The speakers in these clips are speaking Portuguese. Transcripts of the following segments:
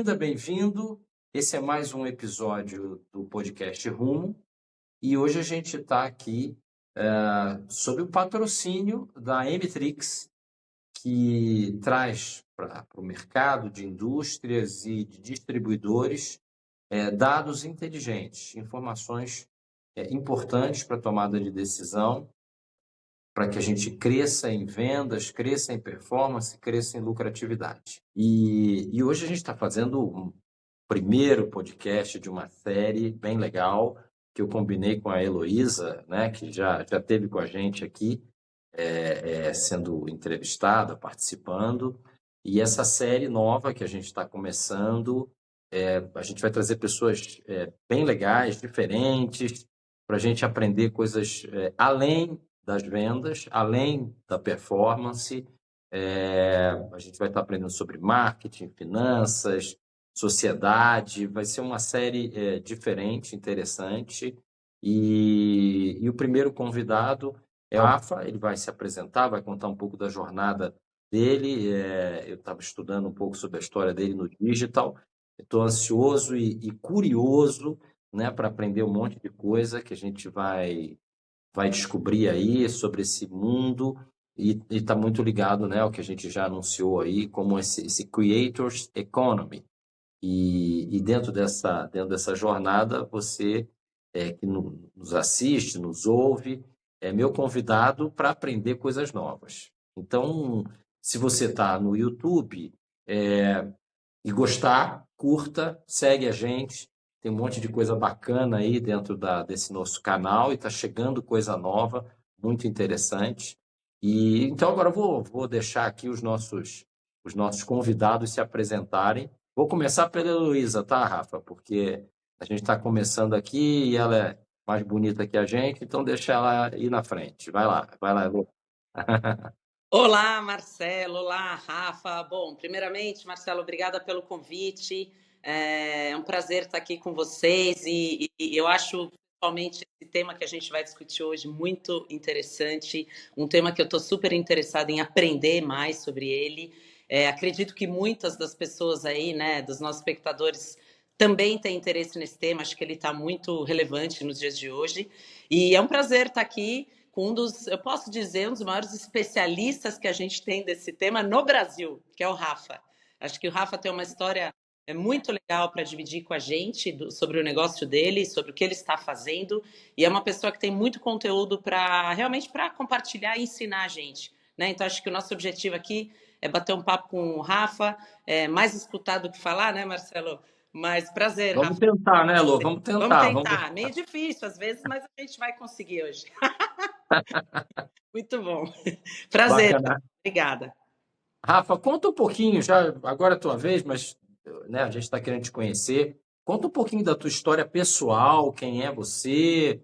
bem-vinda, bem-vindo. Esse é mais um episódio do podcast Rumo e hoje a gente está aqui sob o patrocínio da Emitrix, que traz para o mercado de indústrias e de distribuidores dados inteligentes, informações importantes para a tomada de decisão, para que a gente cresça em vendas, cresça em performance, cresça em lucratividade. E hoje a gente está fazendo um primeiro podcast de uma série bem legal, que eu combinei com a Heloísa, né, que já esteve com a gente aqui, sendo entrevistada, participando. E essa série nova que a gente está começando, a gente vai trazer pessoas bem legais, diferentes, para a gente aprender coisas além das vendas, além da performance. A gente vai estar aprendendo sobre marketing, finanças, sociedade. Vai ser uma série diferente, interessante. E o primeiro convidado é o Rafa. Ele vai se apresentar, vai contar um pouco da jornada dele. Eu estava estudando um pouco sobre a história dele no digital. Estou ansioso e curioso, né, para aprender um monte de coisa que a gente vai descobrir aí sobre esse mundo e está muito ligado, né, ao que a gente já anunciou aí, como esse Creators Economy. E dentro dessa jornada, você que nos assiste, nos ouve, é meu convidado para aprender coisas novas. Então, se você está no YouTube e gostar, curta, segue a gente. Tem um monte de coisa bacana aí dentro desse nosso canal e está chegando coisa nova, muito interessante. E então agora eu vou deixar aqui os nossos convidados se apresentarem. Vou começar pela Heloísa, tá, Rafa? Porque a gente está começando aqui e ela é mais bonita que a gente, então deixa ela ir na frente. Vai lá, Elo. Olá, Marcelo. Olá, Rafa. Bom, primeiramente, Marcelo, obrigada pelo convite. É um prazer estar aqui com vocês e eu acho, principalmente, esse tema que a gente vai discutir hoje muito interessante, um tema que eu estou super interessada em aprender mais sobre ele. Acredito que muitas das pessoas aí, né, dos nossos espectadores, também têm interesse nesse tema. Acho que ele está muito relevante nos dias de hoje. E é um prazer estar aqui com eu posso dizer, um dos maiores especialistas que a gente tem desse tema no Brasil, que é o Rafa. Acho que o Rafa tem uma história muito legal para dividir com a gente sobre o negócio dele, sobre o que ele está fazendo, e é uma pessoa que tem muito conteúdo realmente para compartilhar e ensinar a gente, né? Então, acho que o nosso objetivo aqui é bater um papo com o Rafa, mais escutar do que falar, né, Marcelo? Mas prazer, Vamos Rafa. tentar, né, Elô? Vamos Vamos tentar. tentar. Meio difícil às vezes, mas a gente vai conseguir hoje. Muito bom. Prazer. Bacana. Obrigada. Rafa, conta um pouquinho, já agora é a tua vez, mas né, a gente está querendo te conhecer. Conta um pouquinho da tua história pessoal, quem é você,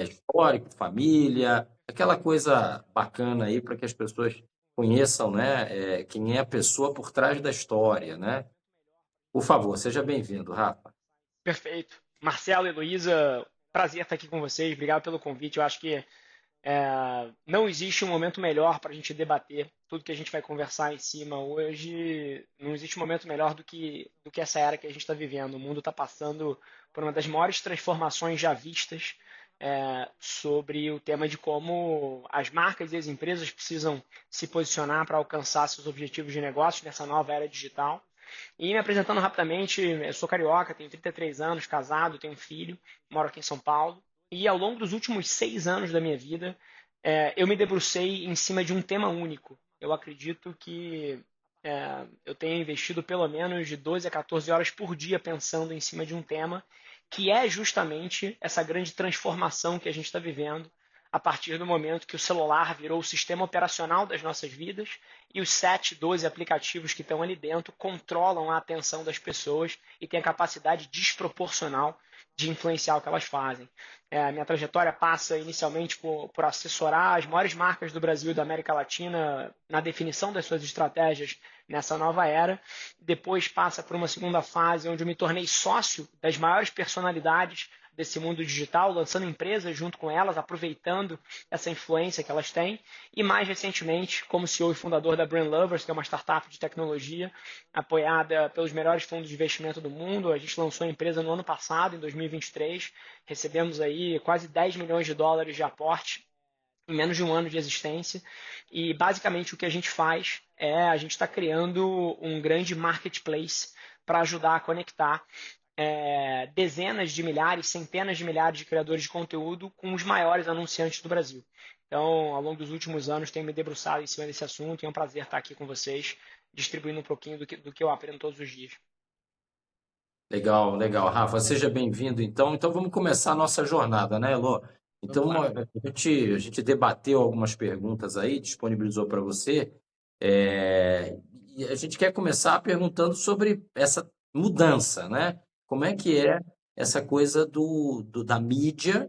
histórico, família, aquela coisa bacana aí para que as pessoas conheçam, né, quem é a pessoa por trás da história, né? Por favor, seja bem-vindo, Rafa. Perfeito. Marcelo, Heloísa, prazer estar aqui com vocês. Obrigado pelo convite. Eu acho que não existe um momento melhor para a gente debater tudo que a gente vai conversar em cima hoje. Não existe um momento melhor do que essa era que a gente está vivendo. O mundo está passando por uma das maiores transformações já vistas sobre o tema de como as marcas e as empresas precisam se posicionar para alcançar seus objetivos de negócio nessa nova era digital. E me apresentando rapidamente, eu sou carioca, tenho 33 anos, casado, tenho um filho, moro aqui em São Paulo. E ao longo dos últimos 6 anos da minha vida, eu me debrucei em cima de um tema único. Eu acredito que eu tenho investido pelo menos de 12 a 14 horas por dia pensando em cima de um tema, que é justamente essa grande transformação que a gente está vivendo a partir do momento que o celular virou o sistema operacional das nossas vidas e os 7, 12 aplicativos que estão ali dentro controlam a atenção das pessoas e têm a capacidade desproporcional de influenciar o que elas fazem. A minha trajetória passa inicialmente por assessorar as maiores marcas do Brasil e da América Latina na definição das suas estratégias nessa nova era. Depois passa por uma segunda fase onde eu me tornei sócio das maiores personalidades desse mundo digital, lançando empresas junto com elas, aproveitando essa influência que elas têm. E mais recentemente, como CEO e fundador da Brand Lovers, que é uma startup de tecnologia apoiada pelos melhores fundos de investimento do mundo. A gente lançou a empresa no ano passado, em 2023. Recebemos aí quase 10 milhões de dólares de aporte em menos de um ano de existência. E basicamente o que a gente faz a gente está criando um grande marketplace para ajudar a conectar dezenas de milhares, centenas de milhares de criadores de conteúdo com os maiores anunciantes do Brasil. Então, ao longo dos últimos anos, tenho me debruçado em cima desse assunto e é um prazer estar aqui com vocês, distribuindo um pouquinho do que eu aprendo todos os dias. Legal, legal. Rafa, seja bem-vindo, então. Então, vamos começar a nossa jornada, né, Elô? Então, a gente debateu algumas perguntas aí, disponibilizou para você, e a gente quer começar perguntando sobre essa mudança, né? Como é que é essa coisa da mídia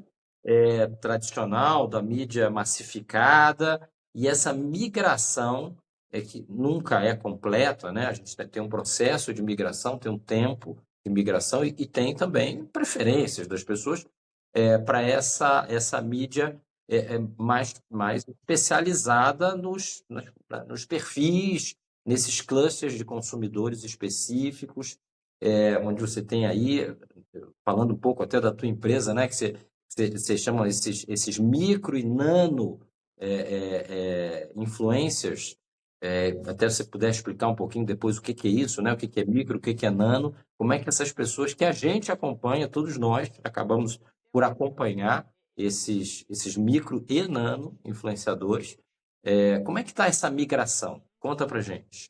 tradicional, da mídia massificada, e essa migração que nunca é completa, né? A gente tem um processo de migração, tem um tempo de migração e tem também preferências das pessoas para essa mídia mais especializada nos perfis, nesses clusters de consumidores específicos, onde você tem aí, falando um pouco até da tua empresa, né, que você chama esses micro e nano influencers, até se você puder explicar um pouquinho depois o que é isso, né? O que é micro, o que é nano, como é que essas pessoas que a gente acompanha, todos nós acabamos por acompanhar esses micro e nano influenciadores, como é que está essa migração? Conta pra gente.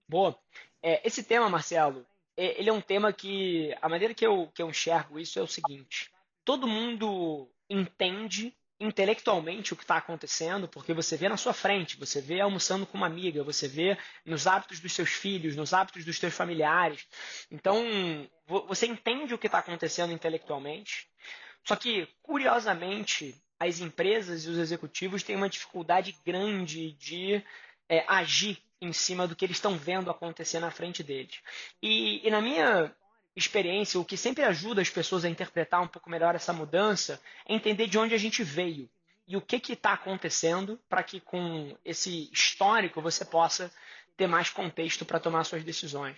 Boa. Esse tema, Marcelo, ele é um tema que a maneira que eu enxergo isso é o seguinte: todo mundo entende intelectualmente o que está acontecendo, porque você vê na sua frente, você vê almoçando com uma amiga, você vê nos hábitos dos seus filhos, nos hábitos dos seus familiares. Então, você entende o que está acontecendo intelectualmente. Só que, curiosamente, as empresas e os executivos têm uma dificuldade grande de agir em cima do que eles estão vendo acontecer na frente deles. E na minha experiência, o que sempre ajuda as pessoas a interpretar um pouco melhor essa mudança é entender de onde a gente veio e o que está acontecendo para que com esse histórico você possa ter mais contexto para tomar suas decisões.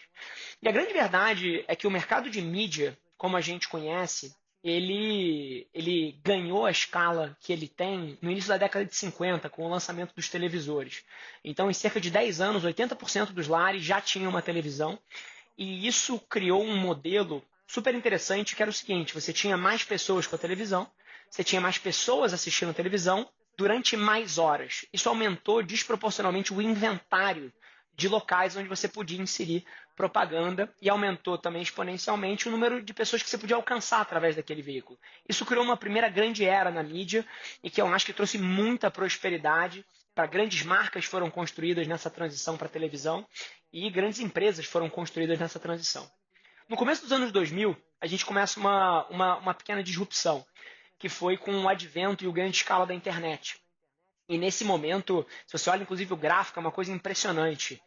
E a grande verdade é que o mercado de mídia, como a gente conhece, ele ganhou a escala que ele tem no início da década de 50, com o lançamento dos televisores. Então, em cerca de 10 anos, 80% dos lares já tinham uma televisão, e isso criou um modelo super interessante, que era o seguinte: você tinha mais pessoas com a televisão, você tinha mais pessoas assistindo a televisão durante mais horas. Isso aumentou desproporcionalmente o inventário de locais onde você podia inserir propaganda e aumentou também exponencialmente o número de pessoas que você podia alcançar através daquele veículo. Isso criou uma primeira grande era na mídia e que eu acho que trouxe muita prosperidade para grandes marcas foram construídas nessa transição para a televisão e grandes empresas foram construídas nessa transição. No começo dos anos 2000, a gente começa uma pequena disrupção, que foi com o advento e o grande escala da internet. E nesse momento, se você olha inclusive o gráfico, é uma coisa impressionante.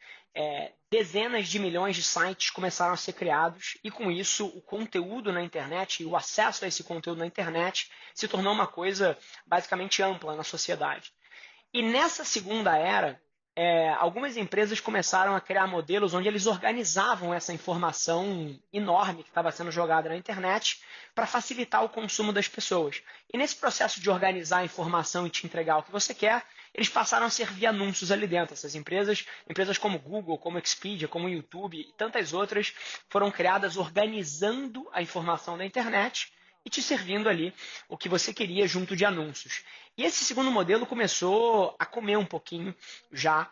Dezenas de milhões de sites começaram a ser criados e com isso o conteúdo na internet e o acesso a esse conteúdo na internet se tornou uma coisa basicamente ampla na sociedade. E nessa segunda era, algumas empresas começaram a criar modelos onde eles organizavam essa informação enorme que estava sendo jogada na internet para facilitar o consumo das pessoas. E nesse processo de organizar a informação e te entregar o que você quer, eles passaram a servir anúncios ali dentro. Essas empresas como Google, como Expedia, como YouTube e tantas outras, foram criadas organizando a informação da internet e te servindo ali o que você queria junto de anúncios. E esse segundo modelo começou a comer um pouquinho já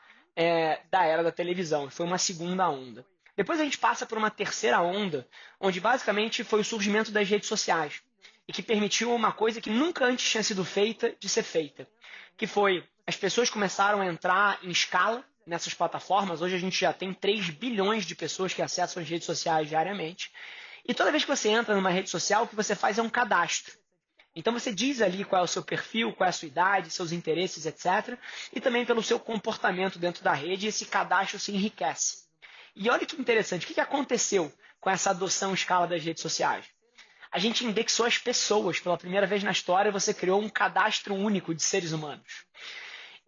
da era da televisão. Foi uma segunda onda. Depois a gente passa por uma terceira onda, onde basicamente foi o surgimento das redes sociais. E que permitiu uma coisa que nunca antes tinha sido feita de ser feita. Que foi, as pessoas começaram a entrar em escala nessas plataformas. Hoje a gente já tem 3 bilhões de pessoas que acessam as redes sociais diariamente. E toda vez que você entra numa rede social, o que você faz é um cadastro. Então você diz ali qual é o seu perfil, qual é a sua idade, seus interesses, etc. E também pelo seu comportamento dentro da rede, esse cadastro se enriquece. E olha que interessante, o que aconteceu com essa adoção em escala das redes sociais? a gente indexou as pessoas. Pela primeira vez na história, você criou um cadastro único de seres humanos.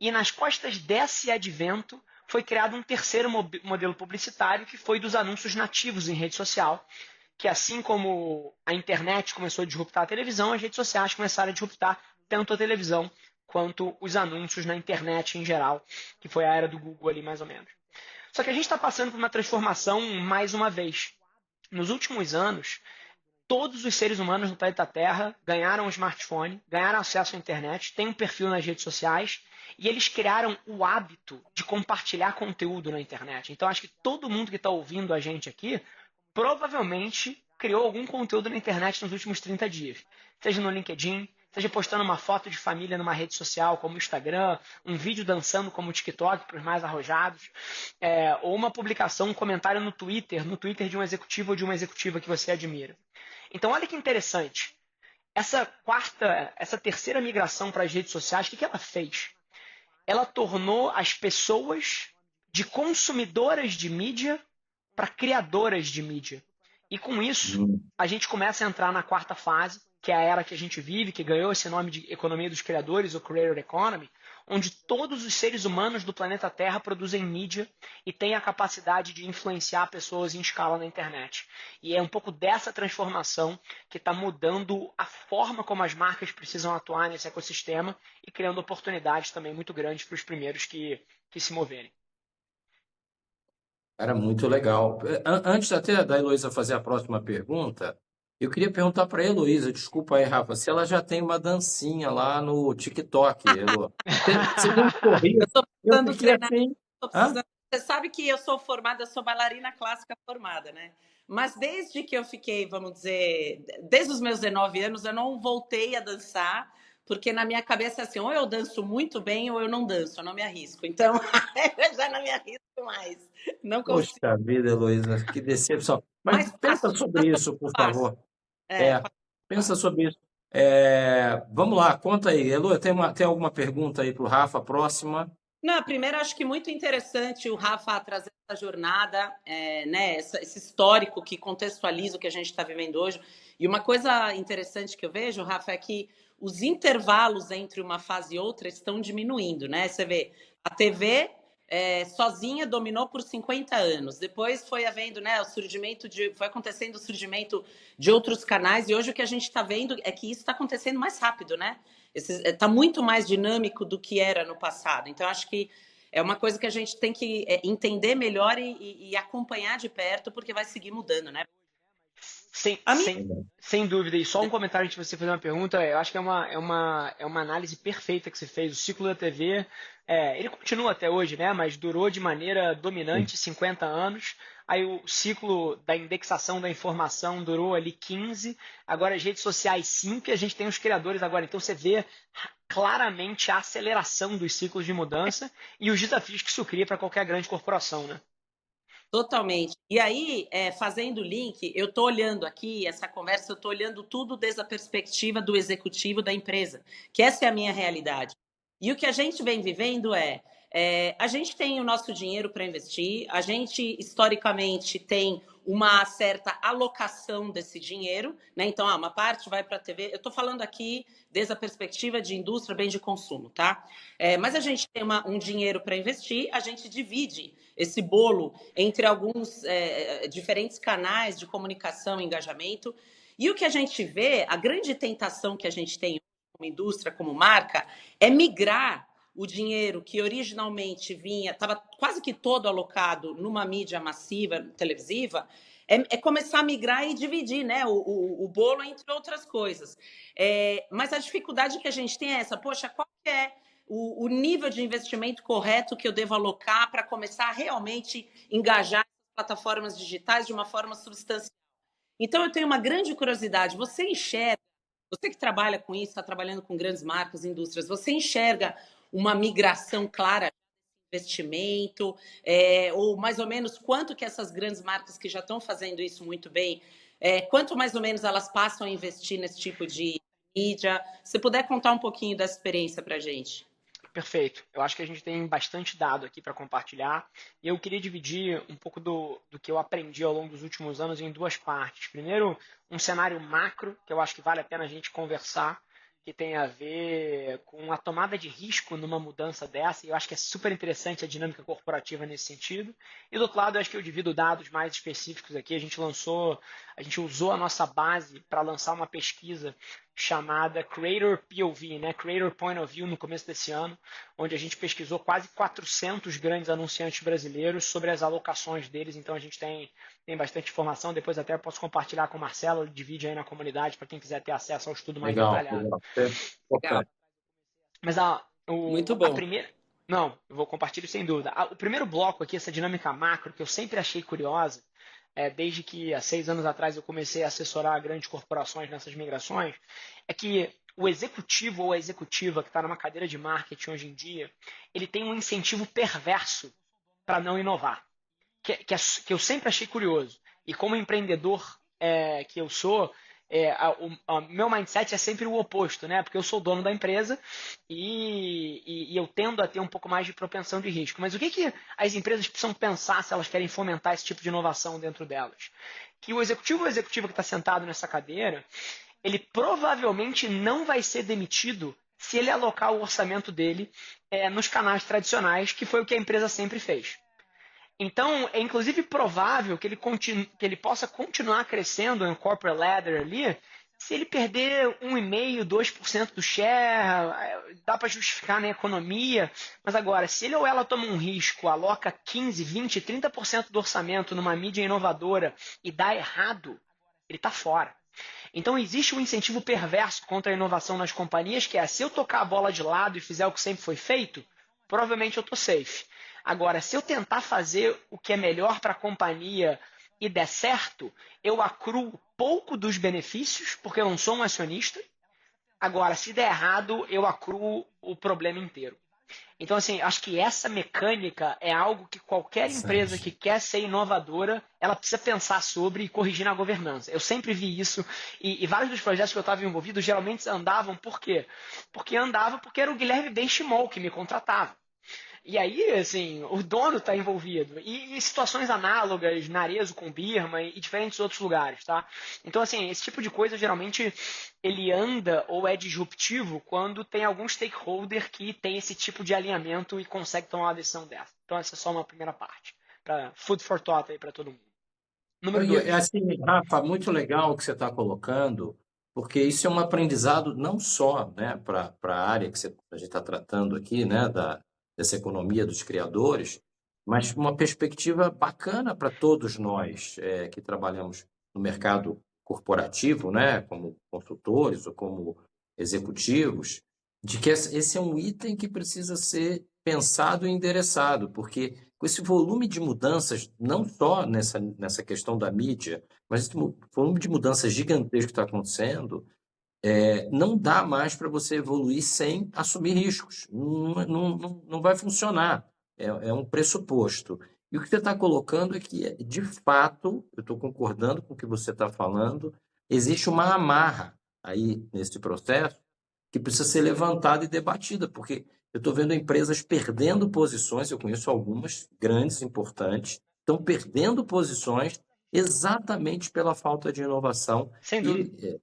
E nas costas desse advento, foi criado um terceiro modelo publicitário, que foi dos anúncios nativos em rede social, que assim como a internet começou a disruptar a televisão, as redes sociais começaram a disruptar tanto a televisão quanto os anúncios na internet em geral, que foi a era do Google ali mais ou menos. Só que a gente está passando por uma transformação mais uma vez. Nos últimos anos, todos os seres humanos no planeta Terra ganharam um smartphone, ganharam acesso à internet, têm um perfil nas redes sociais e eles criaram o hábito de compartilhar conteúdo na internet. Então, acho que todo mundo que está ouvindo a gente aqui provavelmente criou algum conteúdo na internet nos últimos 30 dias. Seja no LinkedIn, seja postando uma foto de família numa rede social como o Instagram, um vídeo dançando como o TikTok para os mais arrojados, ou uma publicação, um comentário no Twitter de um executivo ou de uma executiva que você admira. Então, olha que interessante. Essa terceira migração para as redes sociais, o que ela fez? Ela tornou as pessoas de consumidoras de mídia para criadoras de mídia. E com isso, a gente começa a entrar na quarta fase, que é a era que a gente vive, que ganhou esse nome de economia dos criadores, ou Creator Economy, onde todos os seres humanos do planeta Terra produzem mídia e têm a capacidade de influenciar pessoas em escala na internet. E é um pouco dessa transformação que está mudando a forma como as marcas precisam atuar nesse ecossistema e criando oportunidades também muito grandes para os primeiros que se moverem. Era muito legal. Antes até da Heloísa fazer a próxima pergunta, eu queria perguntar para a Heloísa, desculpa aí, Rafa, se ela já tem uma dancinha lá no TikTok, Elo. Você não corria? Eu estou Eu precisando fiquei treinar. assim. Hã? Você sabe que eu sou formada, eu sou bailarina clássica formada, né? Mas desde que eu fiquei, vamos dizer, desde os meus 19 anos, eu não voltei a dançar, porque na minha cabeça é assim, ou eu danço muito bem ou eu não danço, eu não me arrisco. Então, eu já não me arrisco mais. Não consigo. Poxa vida, Heloísa, que decepção. Mas Mais pensa fácil, sobre isso, por fácil. favor. Pensa sobre isso. Vamos lá, conta aí. Elo, tem alguma pergunta aí para o Rafa, próxima? Não, primeiro, acho que muito interessante o Rafa trazer essa jornada, né, esse histórico que contextualiza o que a gente está vivendo hoje. E uma coisa interessante que eu vejo, Rafa, é que os intervalos entre uma fase e outra estão diminuindo, né? Você vê, a TV sozinha dominou por 50 anos. Depois foi havendo, né, foi acontecendo o surgimento de outros canais, e hoje o que a gente está vendo é que isso está acontecendo mais rápido, né? Está muito mais dinâmico do que era no passado. Então, acho que é uma coisa que a gente tem que entender melhor e acompanhar de perto, porque vai seguir mudando, né? Sem dúvida. E só um comentário antes de você fazer uma pergunta. Eu acho que é uma análise perfeita que você fez. O ciclo da TV, ele continua até hoje, né? Mas durou de maneira dominante 50 anos. Aí o ciclo da indexação da informação durou ali 15. Agora as redes sociais 5 e a gente tem os criadores agora. Então você vê claramente a aceleração dos ciclos de mudança e os desafios que isso cria para qualquer grande corporação, né? Totalmente. E aí, fazendo o link, eu estou olhando aqui, essa conversa, eu estou olhando tudo desde a perspectiva do executivo da empresa, que essa é a minha realidade. E o que a gente vem vivendo a gente tem o nosso dinheiro para investir, a gente, historicamente, tem uma certa alocação desse dinheiro, né? Então, uma parte vai para a TV. Eu estou falando aqui desde a perspectiva de indústria, bem de consumo, tá? Mas a gente tem um dinheiro para investir, a gente divide esse bolo entre alguns diferentes canais de comunicação e engajamento. E o que a gente vê, a grande tentação que a gente tem como indústria, como marca, é migrar o dinheiro que originalmente estava quase que todo alocado numa mídia massiva, televisiva, começar a migrar e dividir, né, o bolo, entre outras coisas. Mas a dificuldade que a gente tem é essa, poxa, qual que é o nível de investimento correto que eu devo alocar para começar a realmente engajar as plataformas digitais de uma forma substancial? Então, eu tenho uma grande curiosidade. Você que trabalha com isso, está trabalhando com grandes marcas, indústrias, você enxerga uma migração clara de investimento, ou mais ou menos quanto que essas grandes marcas que já estão fazendo isso muito bem, quanto mais ou menos elas passam a investir nesse tipo de mídia? Se puder contar um pouquinho dessa experiência para a gente. Perfeito. Eu acho que a gente tem bastante dado aqui para compartilhar e eu queria dividir um pouco do que eu aprendi ao longo dos últimos anos em duas partes. Primeiro, um cenário macro, que eu acho que vale a pena a gente conversar, que tem a ver com a tomada de risco numa mudança dessa, e eu acho que é super interessante a dinâmica corporativa nesse sentido. E do outro lado, eu acho que eu divido dados mais específicos aqui. A gente usou a nossa base para lançar uma pesquisa chamada Creator POV, né? Creator Point of View, no começo desse ano, onde a gente pesquisou quase 400 grandes anunciantes brasileiros sobre as alocações deles. Então a gente tem bastante informação. Depois até eu posso compartilhar com o Marcelo, ele divide aí na comunidade para quem quiser ter acesso ao estudo mais Legal, detalhado. legal. Importante. Mas Muito a bom. primeira. Não, eu vou compartilhar sem dúvida. O primeiro bloco aqui, essa dinâmica macro, que eu sempre achei curiosa, desde que há 6 anos atrás eu comecei a assessorar grandes corporações nessas migrações, é que o executivo ou a executiva que está numa cadeira de marketing hoje em dia, ele tem um incentivo perverso para não inovar, que eu sempre achei curioso. E como empreendedor que eu sou, o meu mindset é sempre o oposto, né? Porque eu sou dono da empresa e eu tendo a ter um pouco mais de propensão de risco. Mas o que as empresas precisam pensar se elas querem fomentar esse tipo de inovação dentro delas? Que o executivo ou a executiva que está sentado nessa cadeira, ele provavelmente não vai ser demitido se ele alocar o orçamento dele nos canais tradicionais, que foi o que a empresa sempre fez. Então, é inclusive provável que ele possa continuar crescendo no corporate ladder ali, se ele perder 1,5%, 2% do share, dá para justificar na economia. Mas agora, se ele ou ela toma um risco, aloca 15%, 20%, 30% do orçamento numa mídia inovadora e dá errado, ele está fora. Então existe um incentivo perverso contra a inovação nas companhias, que é, se eu tocar a bola de lado e fizer o que sempre foi feito, provavelmente eu estou safe. Agora, se eu tentar fazer o que é melhor para a companhia e der certo, eu acruo pouco dos benefícios, porque eu não sou um acionista. Agora, se der errado, eu acruo o problema inteiro. Então, assim, acho que essa mecânica é algo que qualquer empresa que quer ser inovadora, ela precisa pensar sobre e corrigir na governança. Eu sempre vi isso e vários dos projetos que eu estava envolvido geralmente andavam por quê? Porque era o Guilherme Benchimol que me contratava. E aí, assim, o dono está envolvido. E em situações análogas, na Arezzo com Birma e diferentes outros lugares, tá? Então, assim, esse tipo de coisa, geralmente, ele anda ou é disruptivo quando tem algum stakeholder que tem esse tipo de alinhamento e consegue tomar uma decisão dessa. Então, essa é só uma primeira parte. Food for thought aí para todo mundo. Número É 2. assim, Rafa, muito legal o que você está colocando, porque isso é um aprendizado não só, né, para a área que a gente está tratando aqui, né, dessa economia dos criadores, mas uma perspectiva bacana para todos nós que trabalhamos no mercado corporativo, né, como consultores ou como executivos, de que esse é um item que precisa ser pensado e endereçado, porque com esse volume de mudanças, não só nessa questão da mídia, mas esse volume de mudanças gigantesco que está acontecendo, não dá mais para você evoluir sem assumir riscos. Não vai funcionar. É um pressuposto. E o que você está colocando é que, de fato, eu estou concordando com o que você está falando, existe uma amarra aí nesse processo que precisa ser levantada e debatida, porque eu estou vendo empresas perdendo posições, eu conheço algumas grandes, importantes, estão perdendo posições exatamente pela falta de inovação Sem dúvida. e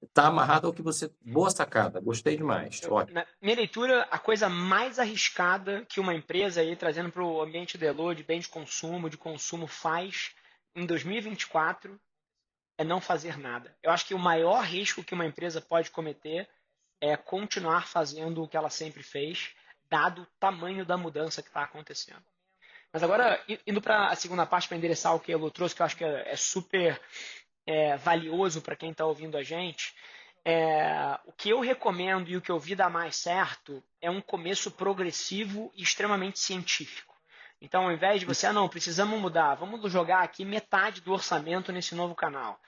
está amarrado ao que você... Boa sacada, gostei demais. Ótimo. Na minha leitura, a coisa mais arriscada que uma empresa aí, trazendo para o ambiente de bem de consumo faz em 2024 é não fazer nada. Eu acho que o maior risco que uma empresa pode cometer é continuar fazendo o que ela sempre fez, dado o tamanho da mudança que está acontecendo. Mas agora, indo para a segunda parte, para endereçar o que o Elu trouxe, que eu acho que é super valioso para quem está ouvindo a gente, o que eu recomendo e o que eu vi dar mais certo é um começo progressivo e extremamente científico. Então, ao invés de você, não, precisamos mudar, vamos jogar aqui metade do orçamento nesse novo canal.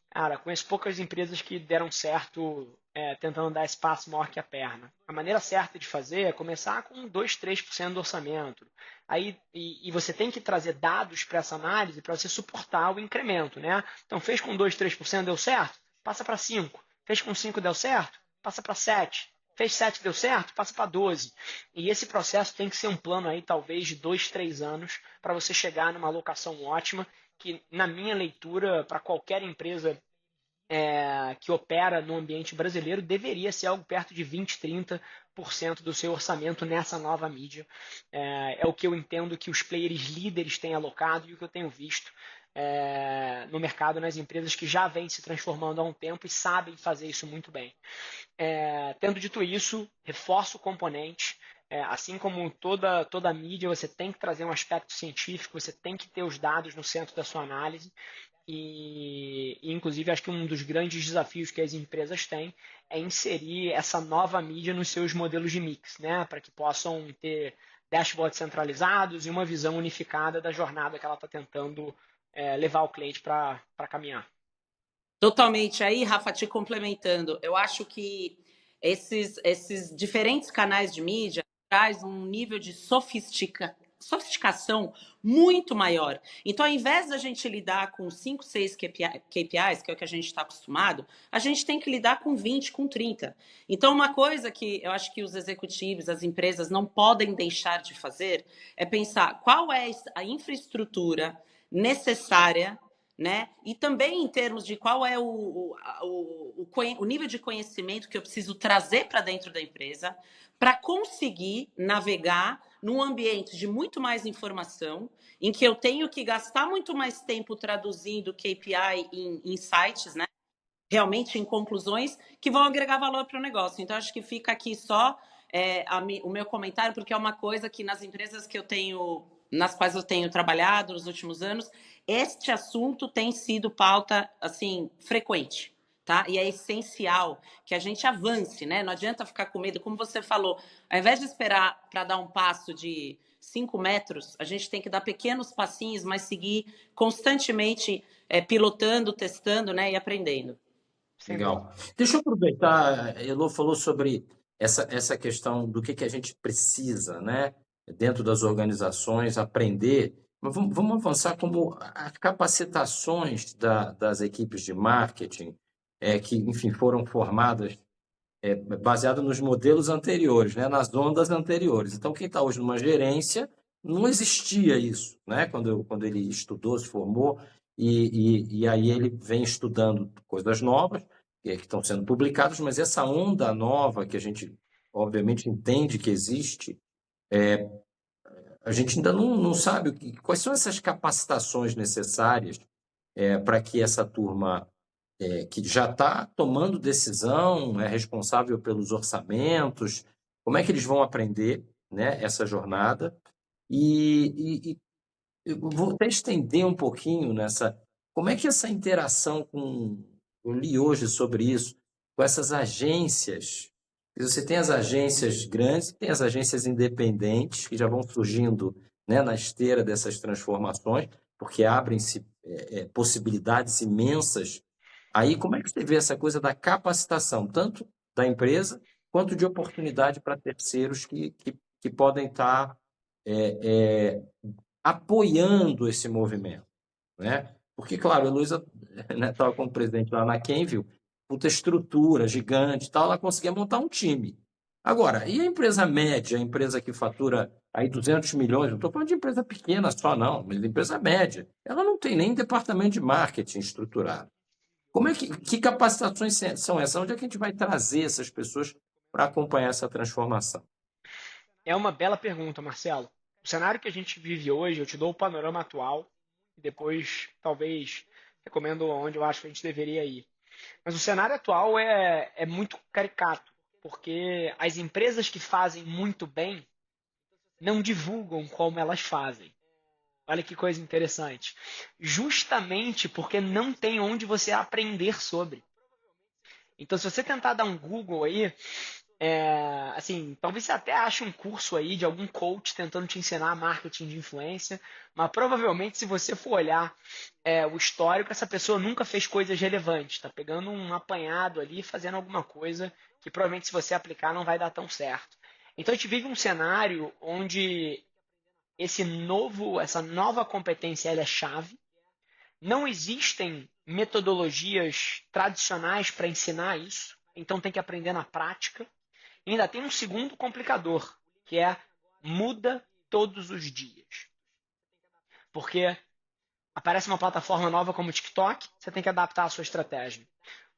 Cara, conheço poucas empresas que deram certo tentando dar espaço maior que a perna. A maneira certa de fazer é começar com 2, 3% do orçamento. Aí, e você tem que trazer dados para essa análise para você suportar o incremento, né? Então, fez com 2, 3% deu certo? Passa para 5%. Fez com 5% deu certo? Passa para 7%. Fez 7, deu certo? Passa para 12. E esse processo tem que ser um plano aí, talvez, de 2, 3 anos, para você chegar numa alocação ótima, que, na minha leitura, para qualquer empresa que opera no ambiente brasileiro, deveria ser algo perto de 20, 30% do seu orçamento nessa nova mídia. É o que eu entendo que os players líderes têm alocado e o que eu tenho visto no mercado, nas empresas que já vêm se transformando há um tempo e sabem fazer isso muito bem. Tendo dito isso, reforço o componente. Assim como toda a mídia, você tem que trazer um aspecto científico, você tem que ter os dados no centro da sua análise. E inclusive, acho que um dos grandes desafios que as empresas têm é inserir essa nova mídia nos seus modelos de mix, né? Para que possam ter dashboards centralizados e uma visão unificada da jornada que ela está tentando levar o cliente para caminhar. Totalmente. Aí, Rafa, te complementando, eu acho que esses diferentes canais de mídia traz um nível de sofisticação muito maior. Então, ao invés da gente lidar com 5, 6 KPIs, que é o que a gente está acostumado, a gente tem que lidar com 20, com 30. Então, uma coisa que eu acho que os executivos, as empresas não podem deixar de fazer é pensar qual é a infraestrutura necessária, né? E também em termos de qual é o nível de conhecimento que eu preciso trazer para dentro da empresa para conseguir navegar num ambiente de muito mais informação, em que eu tenho que gastar muito mais tempo traduzindo KPI em insights, né? Realmente em conclusões que vão agregar valor para o negócio. Então, acho que fica aqui só o meu comentário, porque é uma coisa que nas empresas nas quais eu tenho trabalhado nos últimos anos, este assunto tem sido pauta assim frequente, tá? E é essencial que a gente avance, né? Não adianta ficar com medo, como você falou, ao invés de esperar para dar um passo de 5 metros, a gente tem que dar pequenos passinhos, mas seguir constantemente pilotando, testando, né? E aprendendo. Legal. Deixa eu aproveitar, Elô falou sobre essa questão do que a gente precisa, né, dentro das organizações, aprender. Mas vamos avançar como as capacitações das equipes de marketing, que, enfim, foram formadas baseado nos modelos anteriores, né, nas ondas anteriores. Então, quem está hoje numa gerência, não existia isso, né, quando ele estudou, se formou, e aí ele vem estudando coisas novas, que estão sendo publicadas, mas essa onda nova que a gente, obviamente, entende que existe, a gente ainda não sabe quais são essas capacitações necessárias para que essa turma que já está tomando decisão, é responsável pelos orçamentos, como é que eles vão aprender, né, essa jornada? E eu vou até estender um pouquinho nessa. Como é que essa interação com. Eu li hoje sobre isso, com essas agências. Você tem as agências grandes, tem as agências independentes, que já vão surgindo, né, na esteira dessas transformações, porque abrem-se possibilidades imensas. Aí, como é que você vê essa coisa da capacitação, tanto da empresa, quanto de oportunidade para terceiros que podem estar apoiando esse movimento, né? Porque, claro, a Heloísa estava como presidente lá na Kenville, puta estrutura gigante e tal, ela conseguia montar um time. Agora, e a empresa média, a empresa que fatura aí 200 milhões, não estou falando de empresa pequena só não, mas de empresa média, ela não tem nem departamento de marketing estruturado. Como é que capacitações são essas? Onde é que a gente vai trazer essas pessoas para acompanhar essa transformação? É uma bela pergunta, Marcelo. O cenário que a gente vive hoje, eu te dou o panorama atual e depois talvez recomendo onde eu acho que a gente deveria ir. Mas o cenário atual é muito caricato, porque as empresas que fazem muito bem não divulgam como elas fazem. Olha que coisa interessante. Justamente porque não tem onde você aprender sobre. Então, se você tentar dar um Google aí, assim, talvez você até ache um curso aí de algum coach tentando te ensinar marketing de influência, mas provavelmente se você for olhar o histórico, essa pessoa nunca fez coisas relevantes, está pegando um apanhado ali, fazendo alguma coisa que provavelmente se você aplicar não vai dar tão certo. Então a gente vive um cenário onde essa nova competência ela é chave. Não existem metodologias tradicionais para ensinar isso, então tem que aprender na prática. E ainda tem um segundo complicador, que é muda todos os dias. Porque aparece uma plataforma nova como o TikTok, você tem que adaptar a sua estratégia.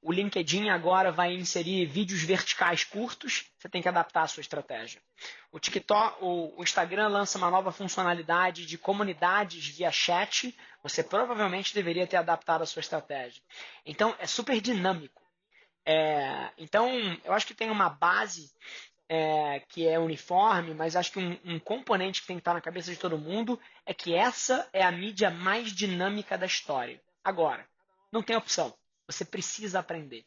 O LinkedIn agora vai inserir vídeos verticais curtos, você tem que adaptar a sua estratégia. O TikTok, o Instagram lança uma nova funcionalidade de comunidades via chat, você provavelmente deveria ter adaptado a sua estratégia. Então, é super dinâmico. Então, eu acho que tem uma base que é uniforme, mas acho que um componente que tem que estar na cabeça de todo mundo é que essa é a mídia mais dinâmica da história. Agora, não tem opção. Você precisa aprender.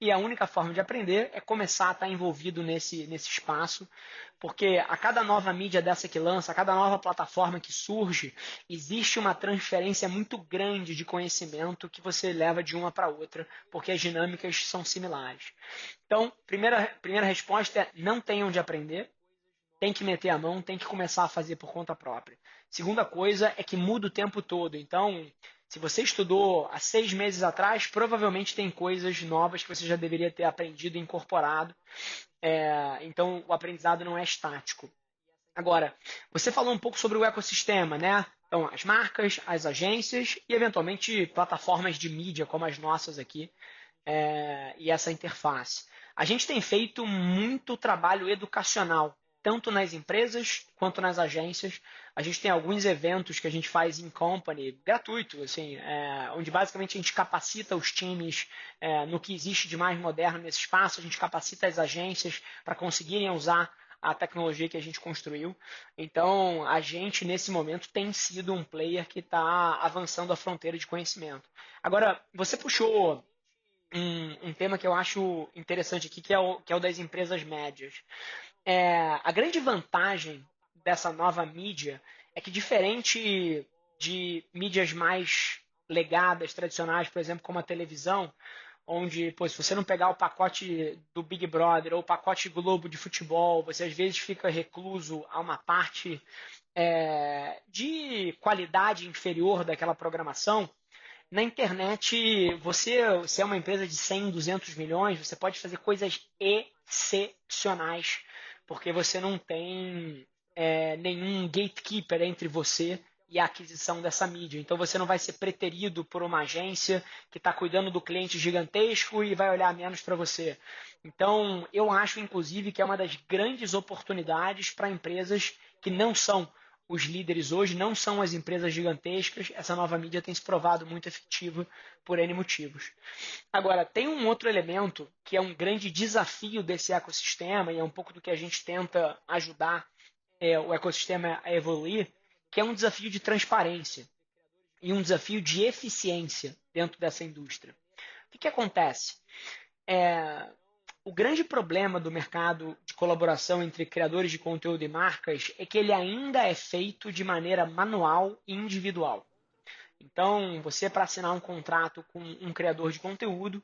E a única forma de aprender é começar a estar envolvido nesse espaço, porque a cada nova mídia dessa que lança, a cada nova plataforma que surge, existe uma transferência muito grande de conhecimento que você leva de uma para outra, porque as dinâmicas são similares. Então, primeira resposta é: não tem onde aprender, tem que meter a mão, tem que começar a fazer por conta própria. Segunda coisa é que muda o tempo todo. Então, se você estudou há 6 meses atrás, provavelmente tem coisas novas que você já deveria ter aprendido e incorporado. Então, o aprendizado não é estático. Agora, você falou um pouco sobre o ecossistema, né? Então, as marcas, as agências e, eventualmente, plataformas de mídia como as nossas aqui, e essa interface. A gente tem feito muito trabalho educacional, tanto nas empresas quanto nas agências. A gente tem alguns eventos que a gente faz em company, gratuito, assim, onde basicamente a gente capacita os times no que existe de mais moderno nesse espaço, a gente capacita as agências para conseguirem usar a tecnologia que a gente construiu. Então, a gente, nesse momento, tem sido um player que está avançando a fronteira de conhecimento. Agora, você puxou um tema que eu acho interessante aqui, que é o das empresas médias. A grande vantagem dessa nova mídia é que, diferente de mídias mais legadas, tradicionais, por exemplo, como a televisão, onde, se você não pegar o pacote do Big Brother ou o pacote Globo de futebol, você às vezes fica recluso a uma parte de qualidade inferior daquela programação. Na internet, se é uma empresa de 100, 200 milhões, você pode fazer coisas excepcionais, porque você não tem nenhum gatekeeper entre você e a aquisição dessa mídia. Então você não vai ser preterido por uma agência que está cuidando do cliente gigantesco e vai olhar menos para você. Então eu acho, inclusive, que é uma das grandes oportunidades para empresas que não são os líderes hoje, não são as empresas gigantescas. Essa nova mídia tem se provado muito efetiva por N motivos. Agora, tem um outro elemento que é um grande desafio desse ecossistema, e é um pouco do que a gente tenta ajudar o ecossistema a evoluir, que é um desafio de transparência e um desafio de eficiência dentro dessa indústria. O que acontece? O grande problema do mercado de colaboração entre criadores de conteúdo e marcas é que ele ainda é feito de maneira manual e individual. Então, você, para assinar um contrato com um criador de conteúdo,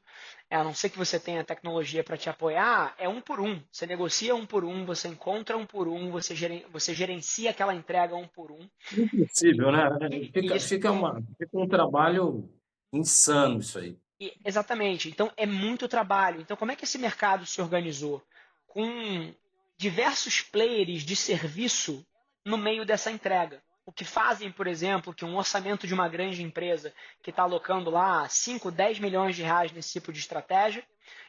a não ser que você tenha tecnologia para te apoiar, é um por um. Você negocia um por um, você encontra um por um, você gerencia aquela entrega um por um. Impossível, né? E Fica um trabalho insano isso aí. Exatamente. Então, é muito trabalho. Então, como é que esse mercado se organizou? Com diversos players de serviço no meio dessa entrega. O que fazem, por exemplo, que um orçamento de uma grande empresa que está alocando lá 5, 10 milhões de reais nesse tipo de estratégia,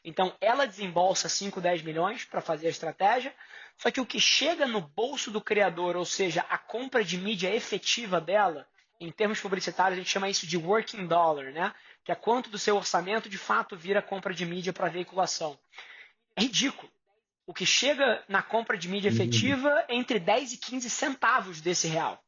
então ela desembolsa 5, 10 milhões para fazer a estratégia, só que o que chega no bolso do criador, ou seja, a compra de mídia efetiva dela, em termos publicitários a gente chama isso de working dollar, né? Que é quanto do seu orçamento de fato vira compra de mídia para veiculação. É ridículo. O que chega na compra de mídia efetiva é entre 10 e 15 centavos desse real.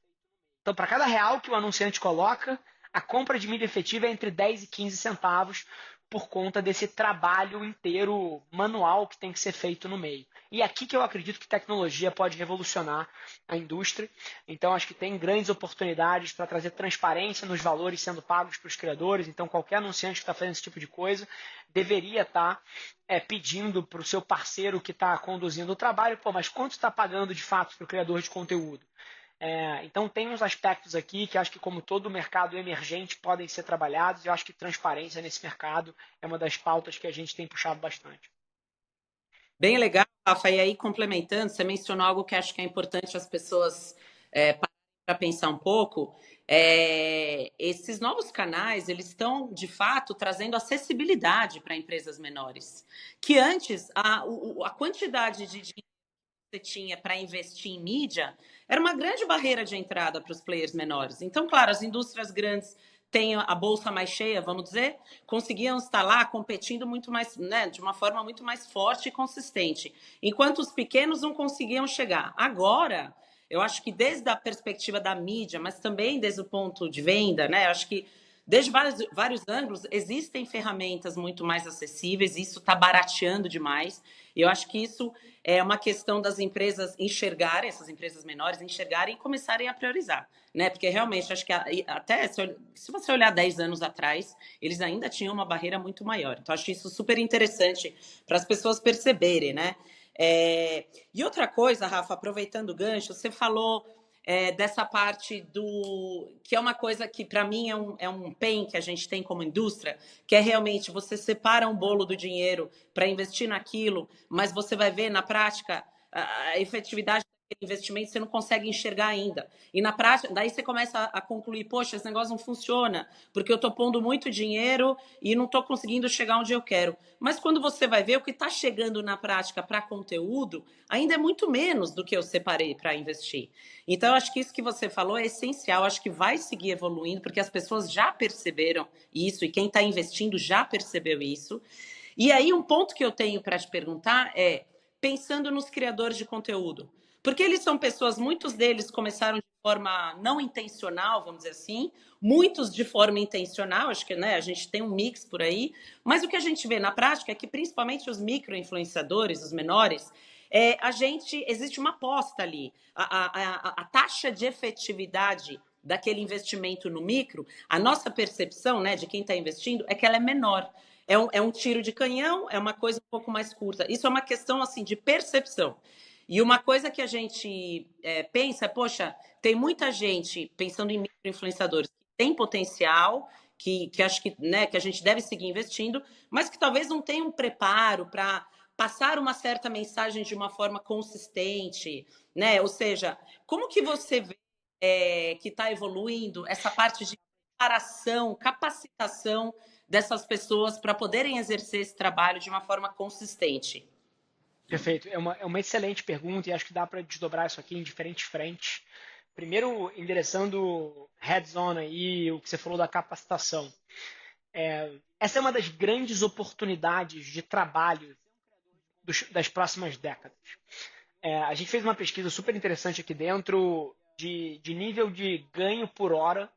Então, para cada real que o anunciante coloca, a compra de mídia efetiva é entre 10 e 15 centavos por conta desse trabalho inteiro manual que tem que ser feito no meio. E é aqui que eu acredito que tecnologia pode revolucionar a indústria. Então, acho que tem grandes oportunidades para trazer transparência nos valores sendo pagos para os criadores. Então, qualquer anunciante que está fazendo esse tipo de coisa deveria estar pedindo para o seu parceiro que está conduzindo o trabalho, mas quanto está pagando de fato para o criador de conteúdo? Então tem uns aspectos aqui que acho que, como todo mercado emergente, podem ser trabalhados, e eu acho que transparência nesse mercado é uma das pautas que a gente tem puxado bastante. Bem legal, Rafa. E aí, complementando, você mencionou algo que acho que é importante as pessoas pararem para pensar um pouco. Esses novos canais, eles estão, de fato, trazendo acessibilidade para empresas menores. Que antes, a quantidade de dinheiro que você tinha para investir em mídia era uma grande barreira de entrada para os players menores. Então, claro, as indústrias grandes têm a bolsa mais cheia, vamos dizer, conseguiam estar lá competindo muito mais, né, de uma forma muito mais forte e consistente, enquanto os pequenos não conseguiam chegar. Agora, eu acho que desde a perspectiva da mídia, mas também desde o ponto de venda, né, eu acho que desde vários ângulos existem ferramentas muito mais acessíveis, e isso está barateando demais. Eu acho que isso é uma questão das empresas enxergarem, essas empresas menores enxergarem e começarem a priorizar, né? Porque realmente acho que até se você olhar 10 anos atrás, eles ainda tinham uma barreira muito maior. Então acho isso super interessante para as pessoas perceberem, né? E outra coisa, Rafa, aproveitando o gancho, você falou dessa parte do que é uma coisa que para mim é um pain que a gente tem como indústria, que é realmente você separa um bolo do dinheiro para investir naquilo, mas você vai ver na prática a efetividade daquele investimento você não consegue enxergar ainda. E na prática, daí você começa a concluir, poxa, esse negócio não funciona, porque eu estou pondo muito dinheiro e não estou conseguindo chegar onde eu quero. Mas quando você vai ver o que está chegando na prática para conteúdo, ainda é muito menos do que eu separei para investir. Então, eu acho que isso que você falou é essencial, eu acho que vai seguir evoluindo, porque as pessoas já perceberam isso e quem está investindo já percebeu isso. E aí, um ponto que eu tenho para te perguntar é, pensando nos criadores de conteúdo, porque eles são pessoas, muitos deles começaram de forma não intencional, vamos dizer assim, muitos de forma intencional, acho que né, a gente tem um mix por aí, mas o que a gente vê na prática é que principalmente os micro-influenciadores, os menores, existe uma aposta ali. A taxa de efetividade daquele investimento no micro, a nossa percepção né, de quem está investindo é que ela é menor. É um tiro de canhão, é uma coisa um pouco mais curta. Isso é uma questão assim de percepção. E uma coisa que a gente pensa, poxa, tem muita gente pensando em microinfluenciadores que tem potencial, que acho que, né, que a gente deve seguir investindo, mas que talvez não tenham um preparo para passar uma certa mensagem de uma forma consistente, né? Ou seja, como que você vê que está evoluindo essa parte de preparação, capacitação dessas pessoas para poderem exercer esse trabalho de uma forma consistente? Perfeito. É uma excelente pergunta e acho que dá para desdobrar isso aqui em diferentes frentes. Primeiro, endereçando heads-on aí, o que você falou da capacitação. Essa é uma das grandes oportunidades de trabalho das próximas décadas. A gente fez uma pesquisa super interessante aqui dentro de nível de ganho por hora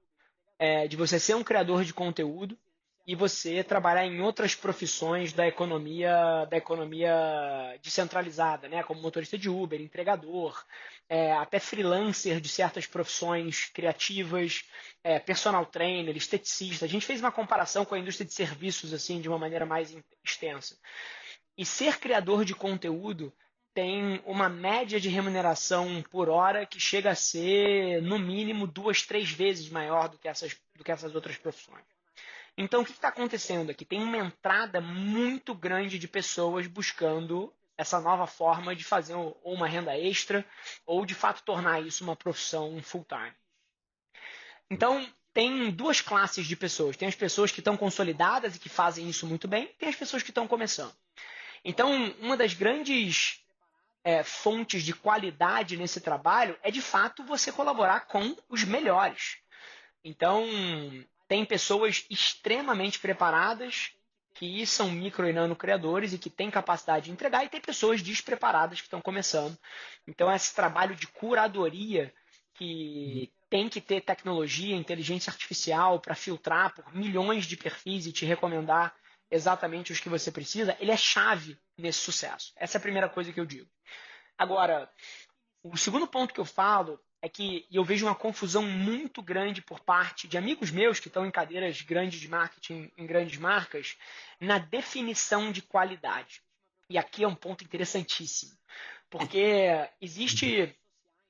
de você ser um criador de conteúdo e você trabalhar em outras profissões da economia descentralizada, né? Como motorista de Uber, entregador, até freelancer de certas profissões criativas, personal trainer, esteticista. A gente fez uma comparação com a indústria de serviços assim de uma maneira mais extensa. E ser criador de conteúdo tem uma média de remuneração por hora que chega a ser, no mínimo, 2, 3 vezes maior do que essas outras profissões. Então, o que está acontecendo aqui? Tem uma entrada muito grande de pessoas buscando essa nova forma de fazer ou uma renda extra ou, de fato, tornar isso uma profissão full-time. Então, tem duas classes de pessoas. Tem as pessoas que estão consolidadas e que fazem isso muito bem, tem as pessoas que estão começando. Então, uma das grandes fontes de qualidade nesse trabalho é, de fato, você colaborar com os melhores. Então, tem pessoas extremamente preparadas que são micro e nano criadores e que têm capacidade de entregar, e tem pessoas despreparadas que estão começando. Então, esse trabalho de curadoria que tem que ter tecnologia, inteligência artificial para filtrar por milhões de perfis e te recomendar exatamente os que você precisa, ele é chave nesse sucesso. Essa é a primeira coisa que eu digo. Agora, o segundo ponto que eu falo é que eu vejo uma confusão muito grande por parte de amigos meus que estão em cadeiras grandes de marketing em grandes marcas na definição de qualidade. E aqui é um ponto interessantíssimo, porque existe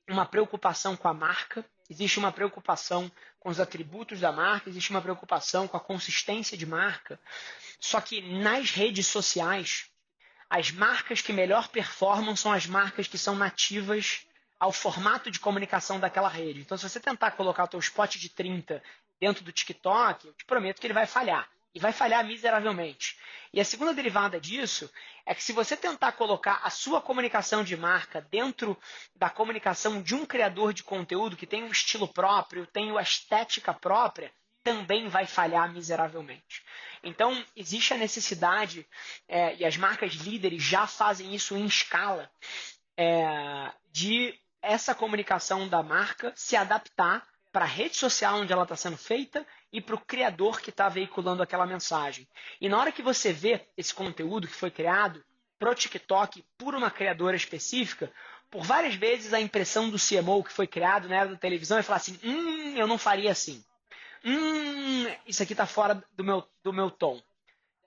uma preocupação com a marca, existe uma preocupação com os atributos da marca, existe uma preocupação com a consistência de marca. Só que nas redes sociais, as marcas que melhor performam são as marcas que são nativas ao formato de comunicação daquela rede. Então, se você tentar colocar o teu spot de 30 dentro do TikTok, eu te prometo que ele vai falhar. E vai falhar miseravelmente. E a segunda derivada disso é que se você tentar colocar a sua comunicação de marca dentro da comunicação de um criador de conteúdo que tem um estilo próprio, tem uma estética própria, também vai falhar miseravelmente. Então, existe a necessidade, e as marcas líderes já fazem isso em escala, de essa comunicação da marca se adaptar para a rede social onde ela está sendo feita e para o criador que está veiculando aquela mensagem. E na hora que você vê esse conteúdo que foi criado para o TikTok por uma criadora específica, por várias vezes a impressão do CMO que foi criado na era da televisão é falar assim, eu não faria assim. Isso aqui está fora do meu tom.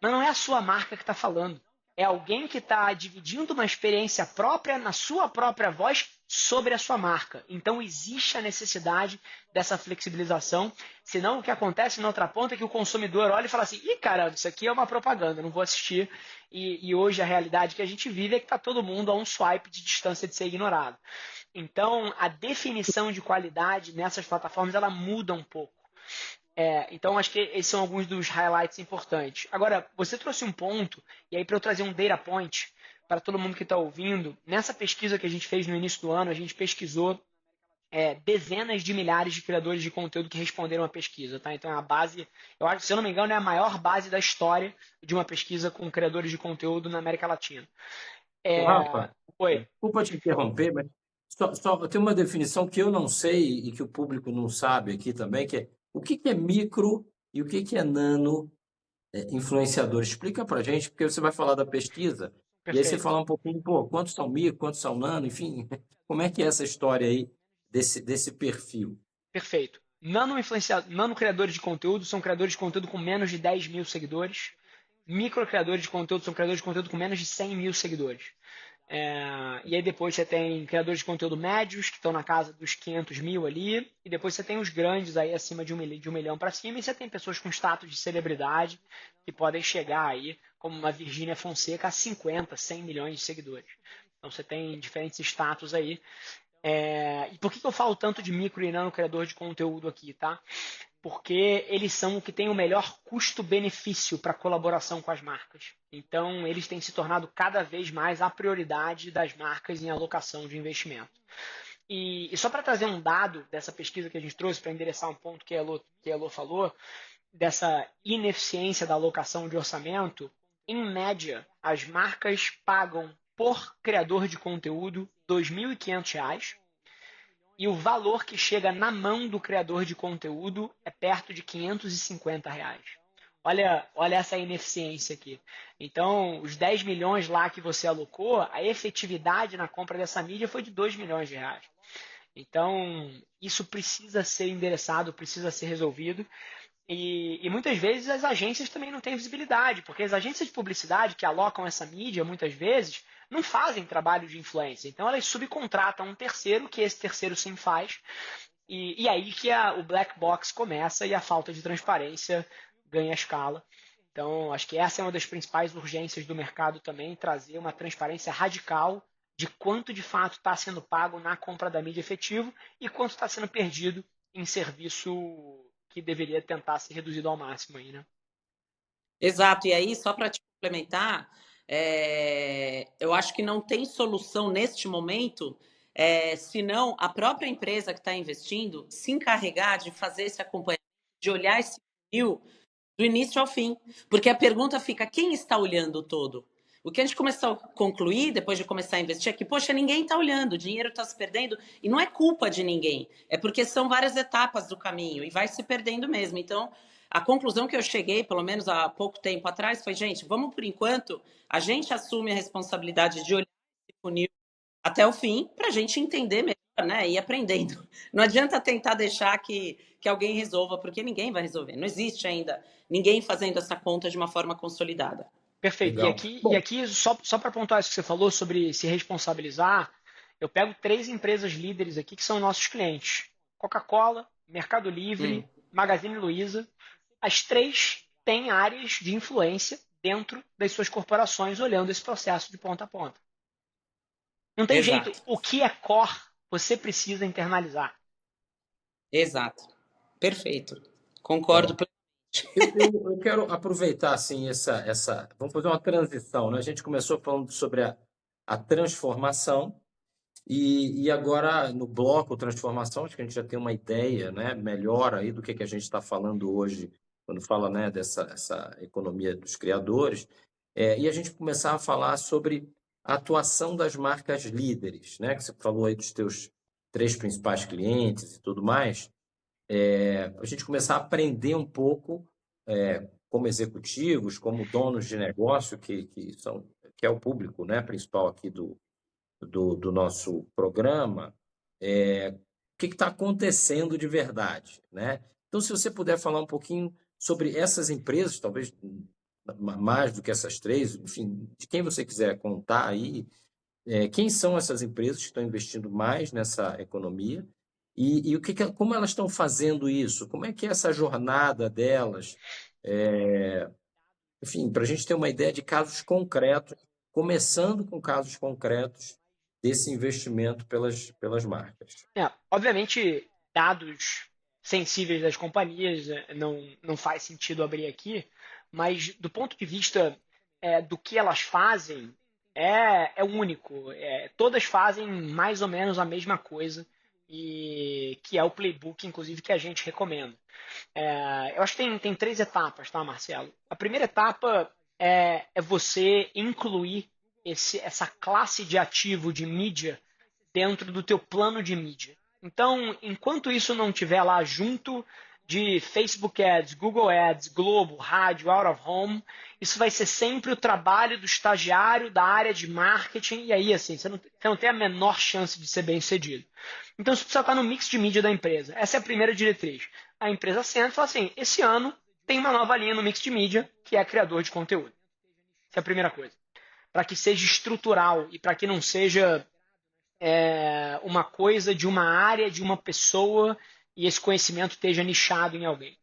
Mas não é a sua marca que está falando. É alguém que está dividindo uma experiência própria na sua própria voz sobre a sua marca. Então existe a necessidade dessa flexibilização. Senão o que acontece na outra ponta é que o consumidor olha e fala assim, caramba, isso aqui é uma propaganda, não vou assistir. E hoje a realidade que a gente vive é que está todo mundo a um swipe de distância de ser ignorado. Então a definição de qualidade nessas plataformas ela muda um pouco. Então, acho que esses são alguns dos highlights importantes. Agora, você trouxe um ponto, e aí para eu trazer um data point para todo mundo que está ouvindo, nessa pesquisa que a gente fez no início do ano, a gente pesquisou dezenas de milhares de criadores de conteúdo que responderam à pesquisa. Tá? Então, é a base, eu acho, se eu não me engano, é a maior base da história de uma pesquisa com criadores de conteúdo na América Latina. Rafa, Oi. desculpa te interromper, mas só tem uma definição que eu não sei e que o público não sabe aqui também, que é o que é micro e o que é nano influenciador. Explica para gente, porque você vai falar da pesquisa, e aí você Perfeito. fala um pouquinho, quantos são micro, quantos são nano, enfim, como é que é essa história aí desse perfil? Perfeito. Nano criadores de conteúdo são criadores de conteúdo com menos de 10 mil seguidores. Micro criadores de conteúdo são criadores de conteúdo com menos de 100 mil seguidores. E aí depois você tem criadores de conteúdo médios, que estão na casa dos 500 mil ali, e depois você tem os grandes aí acima de um milhão para cima, e você tem pessoas com status de celebridade que podem chegar aí, como uma Virgínia Fonseca, a 50, 100 milhões de seguidores. Então você tem diferentes status aí. E por que eu falo tanto de micro e nano criador de conteúdo aqui, tá? Porque eles são o que tem o melhor custo-benefício para colaboração com as marcas. Então, eles têm se tornado cada vez mais a prioridade das marcas em alocação de investimento. E só para trazer um dado dessa pesquisa que a gente trouxe, para endereçar um ponto que a Elo falou, dessa ineficiência da alocação de orçamento, em média, as marcas pagam por criador de conteúdo R$ 2.500, e o valor que chega na mão do criador de conteúdo é perto de R$ 550. Olha essa ineficiência aqui. Então, os 10 milhões lá que você alocou, a efetividade na compra dessa mídia foi de 2 milhões de reais. Então, isso precisa ser endereçado, precisa ser resolvido. E muitas vezes as agências também não têm visibilidade, porque as agências de publicidade que alocam essa mídia, muitas vezes, não fazem trabalho de influência. Então elas subcontratam um terceiro, que esse terceiro sim faz, e aí que o black box começa e a falta de transparência ganha escala. Então acho que essa é uma das principais urgências do mercado também, trazer uma transparência radical de quanto de fato está sendo pago na compra da mídia efetivo e quanto está sendo perdido em serviço que deveria tentar ser reduzido ao máximo aí, né? Exato, e aí, só para te complementar, eu acho que não tem solução neste momento, senão a própria empresa que está investindo se encarregar de fazer esse acompanhamento, de olhar esse funil do início ao fim. Porque a pergunta fica, quem está olhando todo? O que a gente começou a concluir, depois de começar a investir, é que, poxa, ninguém está olhando, o dinheiro está se perdendo, e não é culpa de ninguém, é porque são várias etapas do caminho, e vai se perdendo mesmo. Então, a conclusão que eu cheguei, pelo menos há pouco tempo atrás, foi, gente, vamos por enquanto, a gente assume a responsabilidade de olhar esse funil até o fim, para a gente entender melhor, né, e ir aprendendo. Não adianta tentar deixar que alguém resolva, porque ninguém vai resolver. Não existe ainda ninguém fazendo essa conta de uma forma consolidada. Perfeito. Legal. E aqui só para pontuar isso que você falou sobre se responsabilizar, eu pego 3 empresas líderes aqui que são nossos clientes. Coca-Cola, Mercado Livre, Magazine Luiza. As 3 têm áreas de influência dentro das suas corporações, olhando esse processo de ponta a ponta. Não tem Exato. jeito. O que é core, você precisa internalizar. Exato. Perfeito. Concordo plenamente. Eu quero aproveitar assim vamos fazer uma transição, né? A gente começou falando sobre a transformação e agora no bloco transformação acho que a gente já tem uma ideia, né, melhor aí do que a gente está falando hoje quando fala, né, essa economia dos criadores, e a gente começar a falar sobre a atuação das marcas líderes, né? Que você falou aí dos teus 3 principais clientes e tudo mais. A gente começar a aprender um pouco, como executivos, como donos de negócio, que é o público, né, principal aqui do nosso programa, o que está acontecendo de verdade, né? Então, se você puder falar um pouquinho sobre essas empresas, talvez mais do que essas 3, enfim, de quem você quiser contar aí, quem são essas empresas que estão investindo mais nessa economia e como elas estão fazendo isso? Como é que é essa jornada delas? Enfim, para a gente ter uma ideia de casos concretos, começando com casos concretos desse investimento pelas marcas. Obviamente, dados sensíveis das companhias não faz sentido abrir aqui, mas do ponto de vista do que elas fazem, é único. Todas fazem mais ou menos a mesma coisa, e que é o playbook, inclusive, que a gente recomenda. Eu acho que tem 3 etapas, tá, Marcelo? A primeira etapa é você incluir essa classe de ativo de mídia dentro do teu plano de mídia. Então, enquanto isso não estiver lá junto de Facebook Ads, Google Ads, Globo, rádio, out of home, isso vai ser sempre o trabalho do estagiário da área de marketing, e aí assim, você não tem a menor chance de ser bem sucedido. Então, isso precisa estar no mix de mídia da empresa. Essa é a primeira diretriz. A empresa senta e fala assim, esse ano tem uma nova linha no mix de mídia, que é criador de conteúdo. Essa é a primeira coisa. Para que seja estrutural e para que não seja uma coisa de uma área, de uma pessoa, e esse conhecimento esteja nichado em alguém.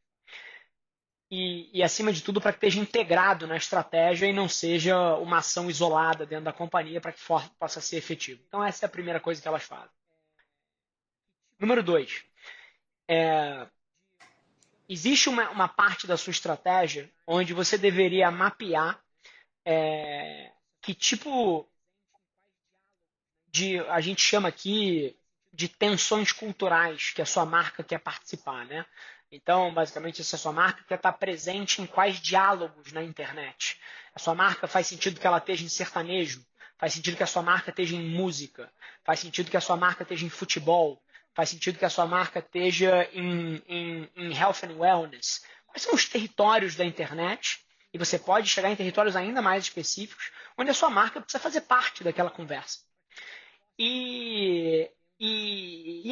E acima de tudo, para que esteja integrado na estratégia e não seja uma ação isolada dentro da companhia para que possa ser efetivo. Então, essa é a primeira coisa que elas fazem. Número 2. Existe uma parte da sua estratégia onde você deveria mapear que tipo a gente chama aqui de tensões culturais que a sua marca quer participar, né? Então, basicamente, se a sua marca quer estar presente em quais diálogos na internet. A sua marca faz sentido que ela esteja em sertanejo, faz sentido que a sua marca esteja em música, faz sentido que a sua marca esteja em futebol, faz sentido que a sua marca esteja em health and wellness. Quais são os territórios da internet? E você pode chegar em territórios ainda mais específicos, onde a sua marca precisa fazer parte daquela conversa. E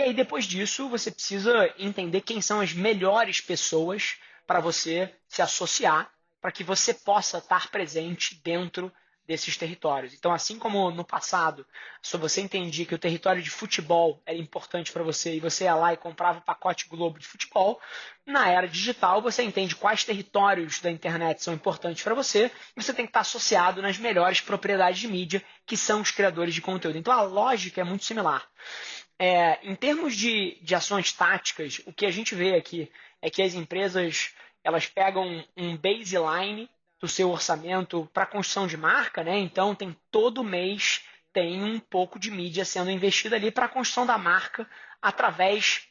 aí, depois disso, você precisa entender quem são as melhores pessoas para você se associar, para que você possa estar presente dentro desses territórios. Então, assim como no passado, se você entendia que o território de futebol era importante para você e você ia lá e comprava o pacote Globo de futebol, na era digital você entende quais territórios da internet são importantes para você e você tem que estar associado nas melhores propriedades de mídia, que são os criadores de conteúdo. Então, a lógica é muito similar. Em termos de ações táticas, o que a gente vê aqui é que as empresas elas pegam um baseline do seu orçamento para construção de marca, né? Então todo mês tem um pouco de mídia sendo investida ali para a construção da marca através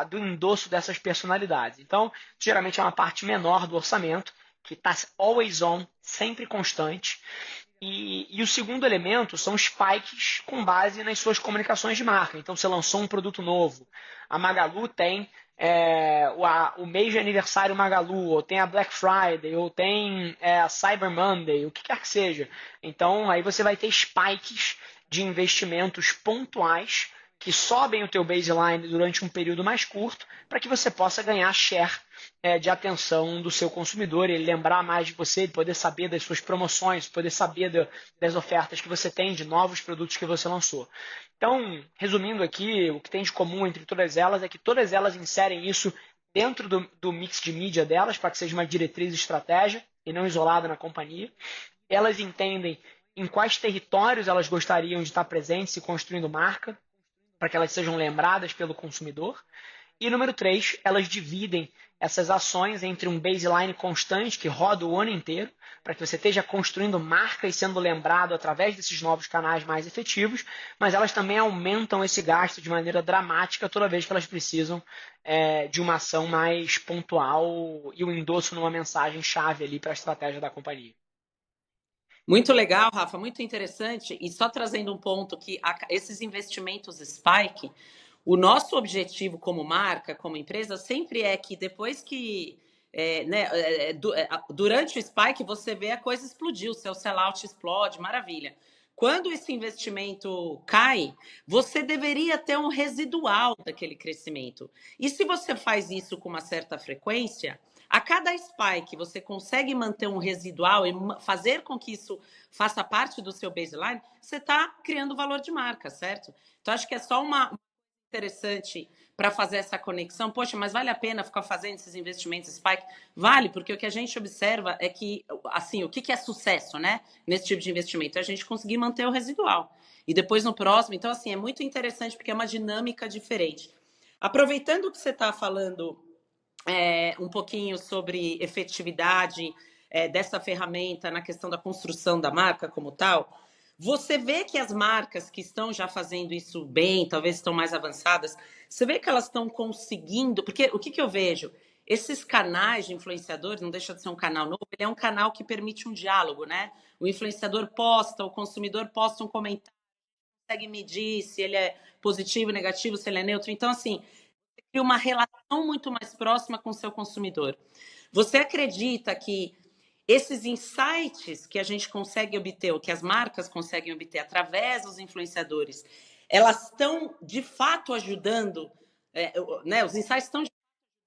do endosso dessas personalidades. Então, geralmente é uma parte menor do orçamento, que está always on, sempre constante. E o segundo elemento são spikes com base nas suas comunicações de marca. Então, você lançou um produto novo. A Magalu tem o mês de aniversário Magalu, ou tem a Black Friday, ou tem a Cyber Monday, o que quer que seja. Então, aí você vai ter spikes de investimentos pontuais que sobem o teu baseline durante um período mais curto para que você possa ganhar share de atenção do seu consumidor, ele lembrar mais de você, ele poder saber das suas promoções, poder saber das ofertas que você tem, de novos produtos que você lançou. Então, resumindo aqui, o que tem de comum entre todas elas é que todas elas inserem isso dentro do mix de mídia delas, para que seja uma diretriz e estratégia, e não isolada na companhia. Elas entendem em quais territórios elas gostariam de estar presentes e construindo marca, para que elas sejam lembradas pelo consumidor. E número 3, elas dividem essas ações entre um baseline constante que roda o ano inteiro, para que você esteja construindo marca e sendo lembrado através desses novos canais mais efetivos, mas elas também aumentam esse gasto de maneira dramática toda vez que elas precisam de uma ação mais pontual e o endosso numa mensagem-chave ali para a estratégia da companhia. Muito legal, Rafa, muito interessante. E só trazendo um ponto que esses investimentos Spike, o nosso objetivo como marca, como empresa, sempre é que depois que durante o Spike você vê a coisa explodir, o seu sellout explode, maravilha. Quando esse investimento cai, você deveria ter um residual daquele crescimento. E se você faz isso com uma certa frequência, a cada spike você consegue manter um residual e fazer com que isso faça parte do seu baseline, você está criando valor de marca, certo? Então, acho que é só uma interessante para fazer essa conexão. Poxa, mas vale a pena ficar fazendo esses investimentos spike? Vale, porque o que a gente observa é que, assim, o que é sucesso, né? Nesse tipo de investimento? É a gente conseguir manter o residual. E depois no próximo, então, assim, é muito interessante porque é uma dinâmica diferente. Aproveitando que você está falando um pouquinho sobre efetividade dessa ferramenta na questão da construção da marca como tal, você vê que as marcas que estão já fazendo isso bem, talvez estão mais avançadas, você vê que elas estão conseguindo, porque o que eu vejo? Esses canais de influenciadores, não deixa de ser um canal novo, ele é um canal que permite um diálogo, né? O influenciador posta, o consumidor posta um comentário, consegue medir se ele é positivo, negativo, se ele é neutro. Então, assim, você cria uma relação muito mais próxima com o seu consumidor. Você acredita que esses insights que a gente consegue obter, ou que as marcas conseguem obter através dos influenciadores, elas estão de fato ajudando, né? Os insights estão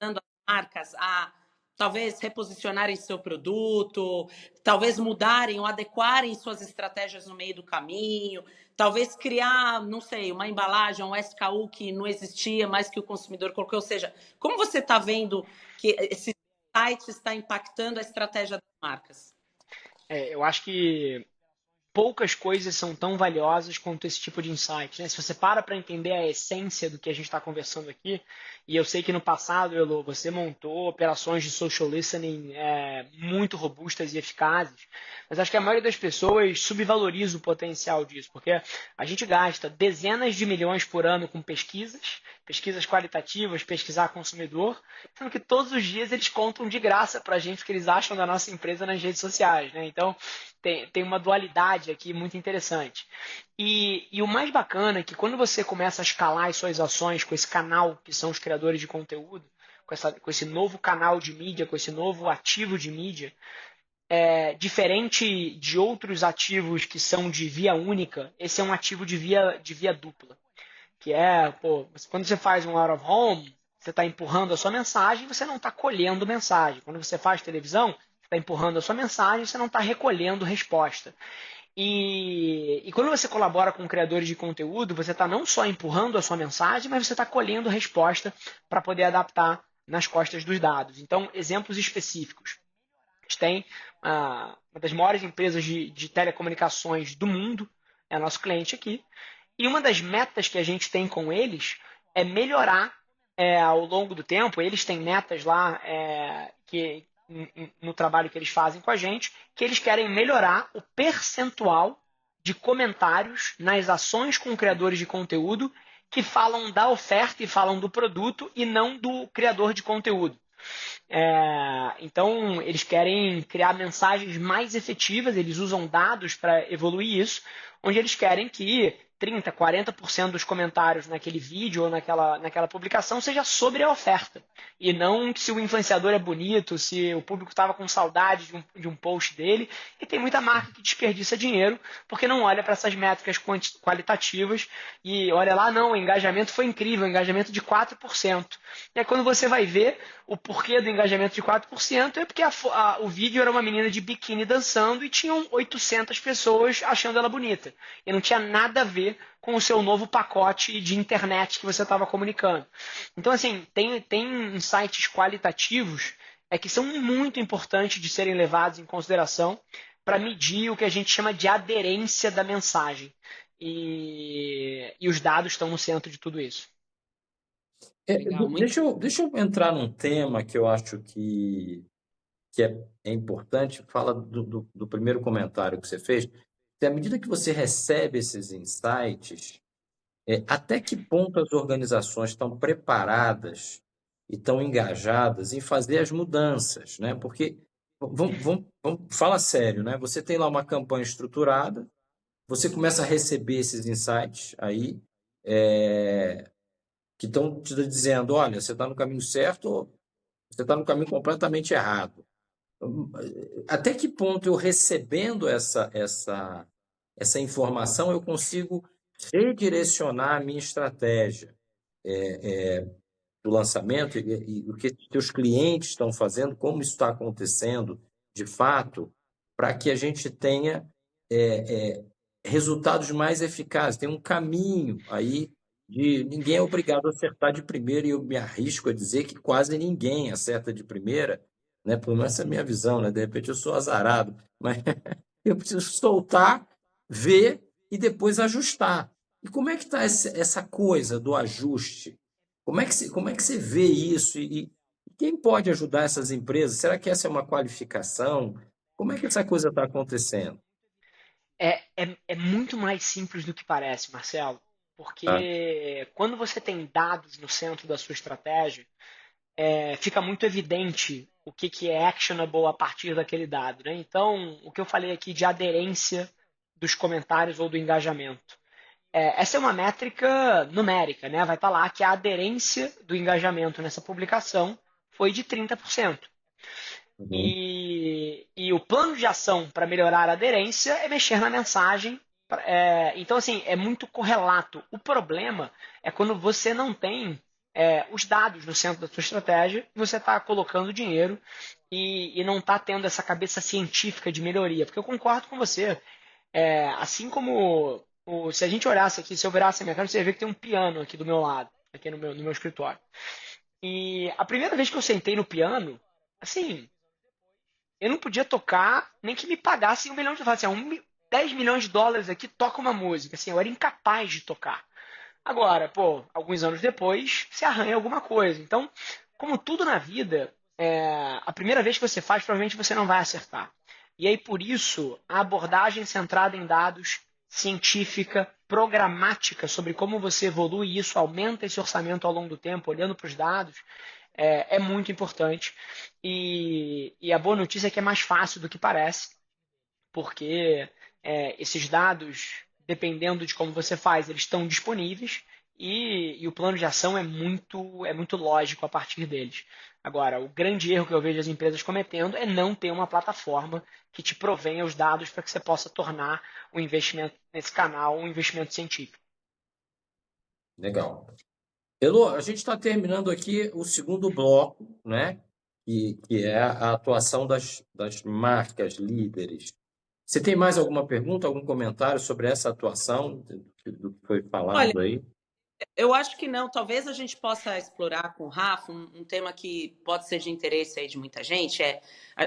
ajudando as marcas a talvez reposicionarem seu produto, talvez mudarem ou adequarem suas estratégias no meio do caminho, talvez criar, não sei, uma embalagem, um SKU que não existia, mas que o consumidor colocou. Ou seja, como você está vendo que esse site está impactando a estratégia das marcas? Eu acho que poucas coisas são tão valiosas quanto esse tipo de insight, né? Se você para entender a essência do que a gente está conversando aqui, e eu sei que no passado, Elo, você montou operações de social listening muito robustas e eficazes, mas acho que a maioria das pessoas subvaloriza o potencial disso, porque a gente gasta dezenas de milhões por ano com pesquisas qualitativas, pesquisar consumidor, sendo que todos os dias eles contam de graça para a gente o que eles acham da nossa empresa nas redes sociais, né? Então, tem uma dualidade aqui muito interessante. E o mais bacana é que quando você começa a escalar as suas ações com esse canal, que são os criadores de conteúdo, com esse novo canal de mídia, com esse novo ativo de mídia, diferente de outros ativos que são de via única, esse é um ativo de via dupla. Que quando você faz um out of home, você está empurrando a sua mensagem, você não está colhendo mensagem. Quando você faz televisão, você está empurrando a sua mensagem, você não está recolhendo resposta. E quando você colabora com criadores de conteúdo, você está não só empurrando a sua mensagem, mas você está colhendo resposta para poder adaptar nas costas dos dados. Então, exemplos específicos. A gente tem uma das maiores empresas de telecomunicações do mundo, é nosso cliente aqui, e uma das metas que a gente tem com eles é melhorar ao longo do tempo. Eles têm metas lá no trabalho que eles fazem com a gente, que eles querem melhorar o percentual de comentários nas ações com criadores de conteúdo que falam da oferta e falam do produto e não do criador de conteúdo. Então, eles querem criar mensagens mais efetivas, eles usam dados para evoluir isso, onde eles querem que 30%, 40% dos comentários naquele vídeo ou naquela publicação seja sobre a oferta. E não se o influenciador é bonito, se o público estava com saudade de um post dele. E tem muita marca que desperdiça dinheiro porque não olha para essas métricas qualitativas e olha lá, não, o engajamento foi incrível, o engajamento de 4%. E aí quando você vai ver o porquê do engajamento de 4%, é porque o vídeo era uma menina de biquíni dançando e tinham 800 pessoas achando ela bonita. E não tinha nada a ver com o seu novo pacote de internet que você estava comunicando. Então, assim, tem insights qualitativos que são muito importantes de serem levados em consideração para medir o que a gente chama de aderência da mensagem. E os dados estão no centro de tudo isso. Legal, muito. Deixa eu entrar num tema que eu acho que é importante. Fala do primeiro comentário que você fez. À medida que você recebe esses insights, até que ponto as organizações estão preparadas e estão engajadas em fazer as mudanças, né? Porque, vamos falar sério, né? Você tem lá uma campanha estruturada, você começa a receber esses insights aí, que estão te dizendo, olha, você está no caminho certo ou você está no caminho completamente errado. Até que ponto eu recebendo essa informação eu consigo redirecionar a minha estratégia do lançamento e o que teus clientes estão fazendo, como isso está acontecendo de fato, para que a gente tenha resultados mais eficazes. Tem um caminho aí de ninguém é obrigado a acertar de primeira, e eu me arrisco a dizer que quase ninguém acerta de primeira, né? Pelo menos essa é a minha visão, né? De repente eu sou azarado, mas eu preciso soltar, ver e depois ajustar. E como é que está essa coisa do ajuste? Como é que você vê isso? E quem pode ajudar essas empresas? Será que essa é uma qualificação? Como é que essa coisa está acontecendo? É muito mais simples do que parece, Marcelo, Tá? porque quando você tem dados no centro da sua estratégia, fica muito evidente o que é actionable a partir daquele dado, né? Então, o que eu falei aqui de aderência dos comentários ou do engajamento. Essa é uma métrica numérica, né? Vai estar lá que a aderência do engajamento nessa publicação foi de 30%. Uhum. E o plano de ação para melhorar a aderência é mexer na mensagem. Então, assim, é muito correlato. O problema é quando você não tem os dados no centro da sua estratégia, você está colocando dinheiro e não está tendo essa cabeça científica de melhoria. Porque eu concordo com você. Assim como se a gente olhasse aqui, se eu virasse a minha cara, você ia ver que tem um piano aqui do meu lado, aqui no meu escritório. E a primeira vez que eu sentei no piano, assim, eu não podia tocar nem que me pagassem $1 milhão de dólares. Assim, 10 milhões de dólares aqui, toca uma música. Assim, eu era incapaz de tocar. Agora, pô, alguns anos depois, você arranha alguma coisa. Então, como tudo na vida, a primeira vez que você faz, provavelmente você não vai acertar. E aí, por isso, a abordagem centrada em dados, científica, programática, sobre como você evolui e isso aumenta esse orçamento ao longo do tempo, olhando para os dados, é muito importante. E a boa notícia é que é mais fácil do que parece, porque esses dados, dependendo de como você faz, eles estão disponíveis e o plano de ação é muito lógico a partir deles. Agora, o grande erro que eu vejo as empresas cometendo é não ter uma plataforma que te provenha os dados para que você possa tornar o investimento nesse canal um investimento científico. Legal. Elô, a gente está terminando aqui o segundo bloco, né? Que é a atuação das marcas líderes. Você tem mais alguma pergunta, algum comentário sobre essa atuação do que foi Olha, falado aí? eu acho que não. Talvez a gente possa explorar com o Rafa um tema que pode ser de interesse aí de muita gente.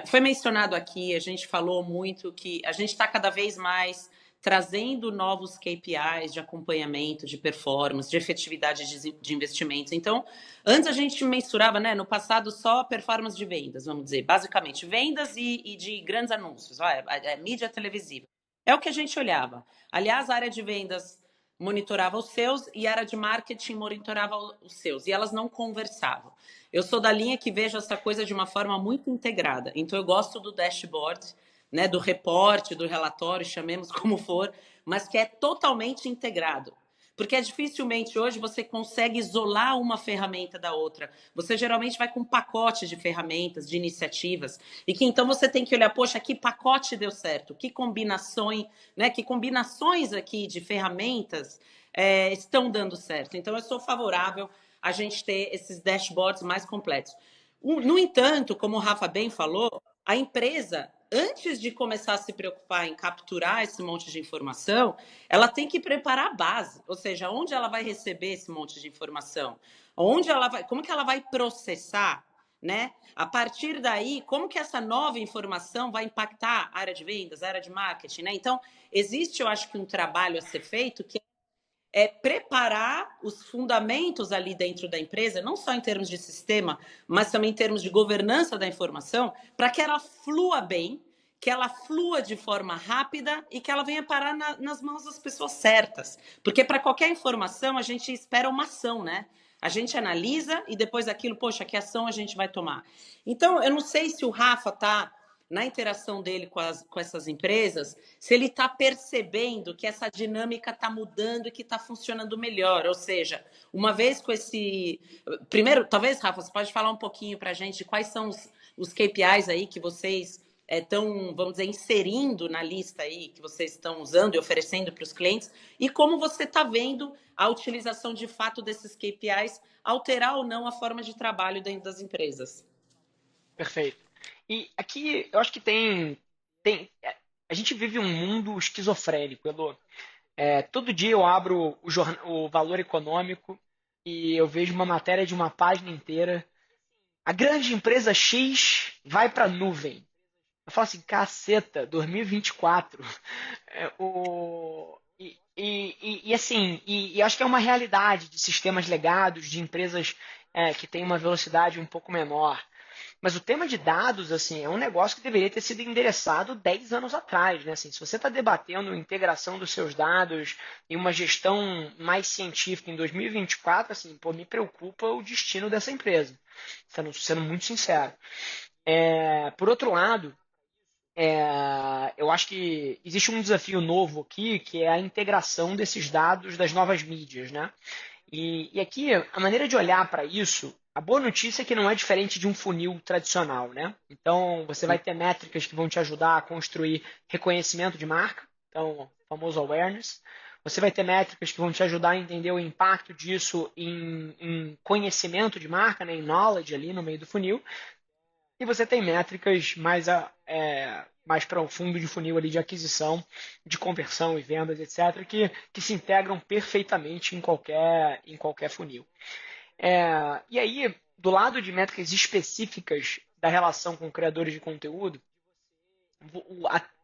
Foi mencionado aqui, a gente falou muito que a gente está cada vez mais trazendo novos KPIs de acompanhamento, de performance, de efetividade de investimentos. Então, antes a gente mensurava, né, no passado, só performance de vendas, vamos dizer, basicamente, vendas e de grandes anúncios, mídia televisiva. É o que a gente olhava. Aliás, a área de vendas monitorava os seus e a área de marketing monitorava os seus, e elas não conversavam. Eu sou da linha que vejo essa coisa de uma forma muito integrada, então eu gosto do dashboard, né, do reporte, do relatório, chamemos como for, mas que é totalmente integrado. Porque dificilmente hoje você consegue isolar uma ferramenta da outra. Você geralmente vai com um pacote de ferramentas, de iniciativas, e que então você tem que olhar, poxa, que pacote deu certo, que combinações, né, que combinações aqui de ferramentas estão dando certo. Então eu sou favorável a gente ter esses dashboards mais completos. No entanto, como o Rafa bem falou, a empresa, antes de começar a se preocupar em capturar esse monte de informação, ela tem que preparar a base, ou seja, onde ela vai receber esse monte de informação, onde ela vai, como que ela vai processar, né? A partir daí, como que essa nova informação vai impactar a área de vendas, a área de marketing, né? Então, existe, eu acho que um trabalho a ser feito que é preparar os fundamentos ali dentro da empresa, não só em termos de sistema, mas também em termos de governança da informação, para que ela flua bem, que ela flua de forma rápida e que ela venha parar nas mãos das pessoas certas. Porque para qualquer informação a gente espera uma ação, né? A gente analisa e depois aquilo, poxa, que ação a gente vai tomar? Então, eu não sei se o Rafa está na interação dele com essas empresas, se ele está percebendo que essa dinâmica está mudando e que está funcionando melhor. Ou seja, uma vez com esse. Primeiro, talvez, Rafa, você pode falar um pouquinho para a gente de quais são os KPIs aí que vocês estão, vamos dizer, inserindo na lista aí, que vocês estão usando e oferecendo para os clientes, e como você está vendo a utilização de fato desses KPIs alterar ou não a forma de trabalho dentro das empresas. Perfeito. E aqui eu acho que a gente vive um mundo esquizofrênico, Elô. Todo dia eu abro o Valor Econômico e eu vejo uma matéria de uma página inteira. A grande empresa X vai para a nuvem. Eu falo assim, caceta, 2024. E acho que é uma realidade de sistemas legados, de empresas que têm uma velocidade um pouco menor. Mas o tema de dados, assim, é um negócio que deveria ter sido endereçado 10 anos atrás, né? Assim, se você está debatendo integração dos seus dados e uma gestão mais científica em 2024, assim, pô, me preocupa o destino dessa empresa, sendo muito sincero. Por outro lado, eu acho que existe um desafio novo aqui, que é a integração desses dados das novas mídias, né? E aqui, a maneira de olhar para isso, a boa notícia é que não é diferente de um funil tradicional, né? Então, você vai ter métricas que vão te ajudar a construir reconhecimento de marca, então, o famoso awareness. Você vai ter métricas que vão te ajudar a entender o impacto disso em conhecimento de marca, né? Em knowledge ali no meio do funil. E você tem métricas mais para o fundo de funil ali de aquisição, de conversão e vendas, etc., que se integram perfeitamente em qualquer funil. E aí, do lado de métricas específicas da relação com criadores de conteúdo,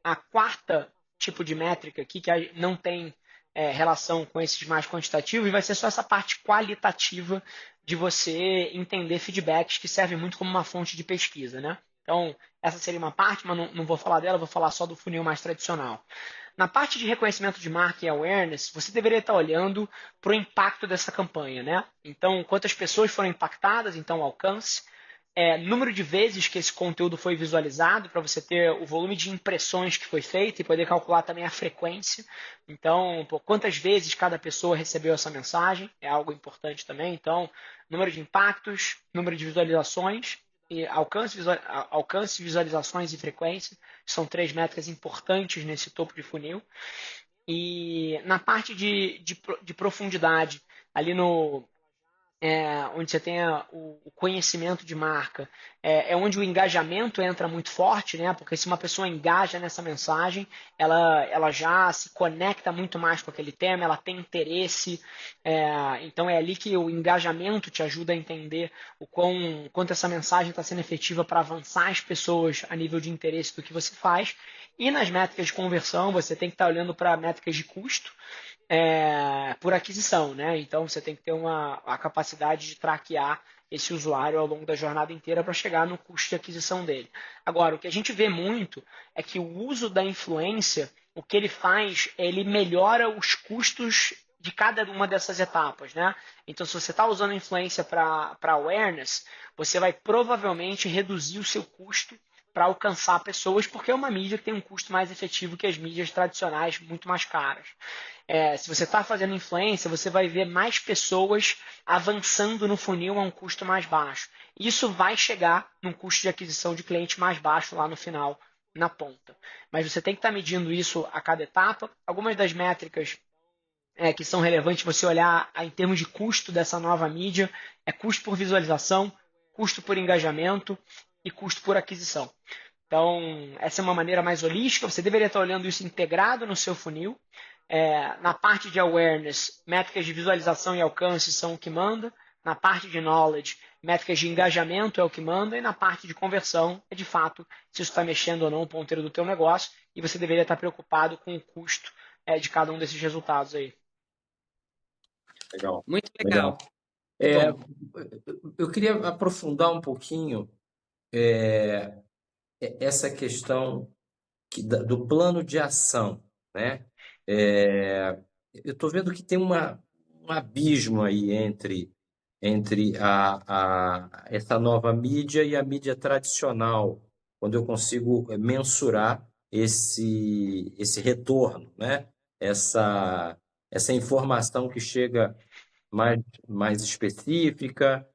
a quarta tipo de métrica aqui, que não tem relação com esses mais quantitativos, vai ser só essa parte qualitativa de você entender feedbacks, que serve muito como uma fonte de pesquisa, né? Então, essa seria uma parte, mas não vou falar dela, vou falar só do funil mais tradicional. Na parte de reconhecimento de marca e awareness, você deveria estar olhando para o impacto dessa campanha, né? Então, quantas pessoas foram impactadas, então alcance, número de vezes que esse conteúdo foi visualizado, para você ter o volume de impressões que foi feito e poder calcular também a frequência. Então, quantas vezes cada pessoa recebeu essa mensagem, é algo importante também. Então, número de impactos, número de visualizações, e alcance, visualizações e frequência, são 3 métricas importantes nesse topo de funil. E na parte de profundidade, ali onde você tem o conhecimento de marca, onde o engajamento entra muito forte, né? Porque se uma pessoa engaja nessa mensagem, ela já se conecta muito mais com aquele tema, ela tem interesse, então é ali que o engajamento te ajuda a entender quanto essa mensagem está sendo efetiva para avançar as pessoas a nível de interesse do que você faz. E nas métricas de conversão, você tem que estar olhando para métricas de custo, por aquisição, né? Então você tem que ter a capacidade de traquear esse usuário ao longo da jornada inteira para chegar no custo de aquisição dele. Agora, o que a gente vê muito é que o uso da influência, o que ele faz, ele melhora os custos de cada uma dessas etapas, né? Então, se você está usando influência para awareness, você vai provavelmente reduzir o seu custo para alcançar pessoas, porque é uma mídia que tem um custo mais efetivo que as mídias tradicionais, muito mais caras. Se você está fazendo influência, você vai ver mais pessoas avançando no funil a um custo mais baixo. Isso vai chegar num custo de aquisição de cliente mais baixo lá no final, na ponta. Mas você tem que estar medindo isso a cada etapa. Algumas das métricas que são relevantes você olhar em termos de custo dessa nova mídia é custo por visualização, custo por engajamento e custo por aquisição. Então, essa é uma maneira mais holística. Você deveria estar olhando isso integrado no seu funil. Na parte de awareness, métricas de visualização e alcance são o que manda. na parte de knowledge, métricas de engajamento é o que manda, e na parte de conversão é, de fato, se isso está mexendo ou não o ponteiro do teu negócio, e você deveria estar preocupado com o custo de cada um desses resultados aí. Legal. Muito Legal. legal. Bom. Eu queria aprofundar um pouquinho essa questão do plano de ação, né? Eu estou vendo que tem um abismo aí entre essa nova mídia e a mídia tradicional, quando eu consigo mensurar esse retorno, né? Essa informação que chega mais específica,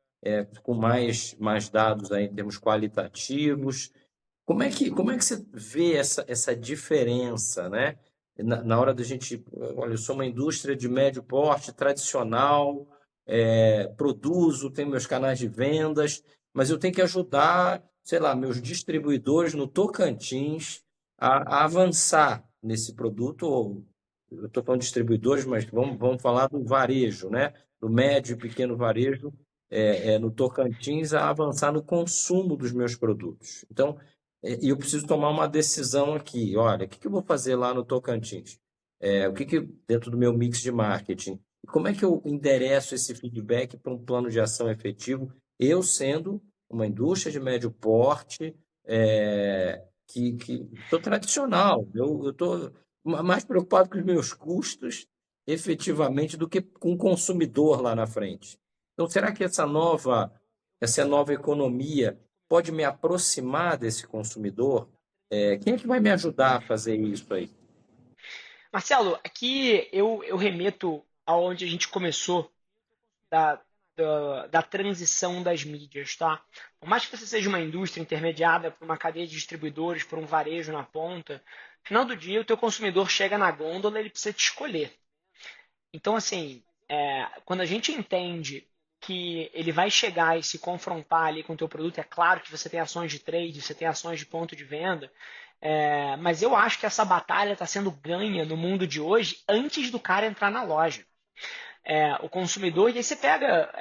com mais dados aí em termos qualitativos. Como é que você vê essa diferença, né? Na hora da gente, olha, eu sou uma indústria de médio porte tradicional, produzo, tenho meus canais de vendas, mas eu tenho que ajudar, sei lá, meus distribuidores no Tocantins a avançar nesse produto. Ou eu estou falando de distribuidores, mas vamos falar do varejo, né? Do médio e pequeno varejo, no Tocantins, a avançar no consumo dos meus produtos. Então, e eu preciso tomar uma decisão aqui. Olha, o que eu vou fazer lá no Tocantins? O que dentro do meu mix de marketing? Como é que eu endereço esse feedback para um plano de ação efetivo? Eu sendo uma indústria de médio porte, que sou tradicional. Eu estou mais preocupado com os meus custos, efetivamente, do que com o consumidor lá na frente. Então, será que essa nova economia pode me aproximar desse consumidor? Quem é que vai me ajudar a fazer isso aí? Marcelo, aqui eu remeto aonde a gente começou da transição das mídias, tá? Por mais que você seja uma indústria intermediada por uma cadeia de distribuidores, por um varejo na ponta, no final do dia o teu consumidor chega na gôndola, ele precisa te escolher. Então, assim, quando a gente entende que ele vai chegar e se confrontar ali com o teu produto, é claro que você tem ações de trade, você tem ações de ponto de venda, mas eu acho que essa batalha está sendo ganha no mundo de hoje antes do cara entrar na loja. O consumidor, e aí você pega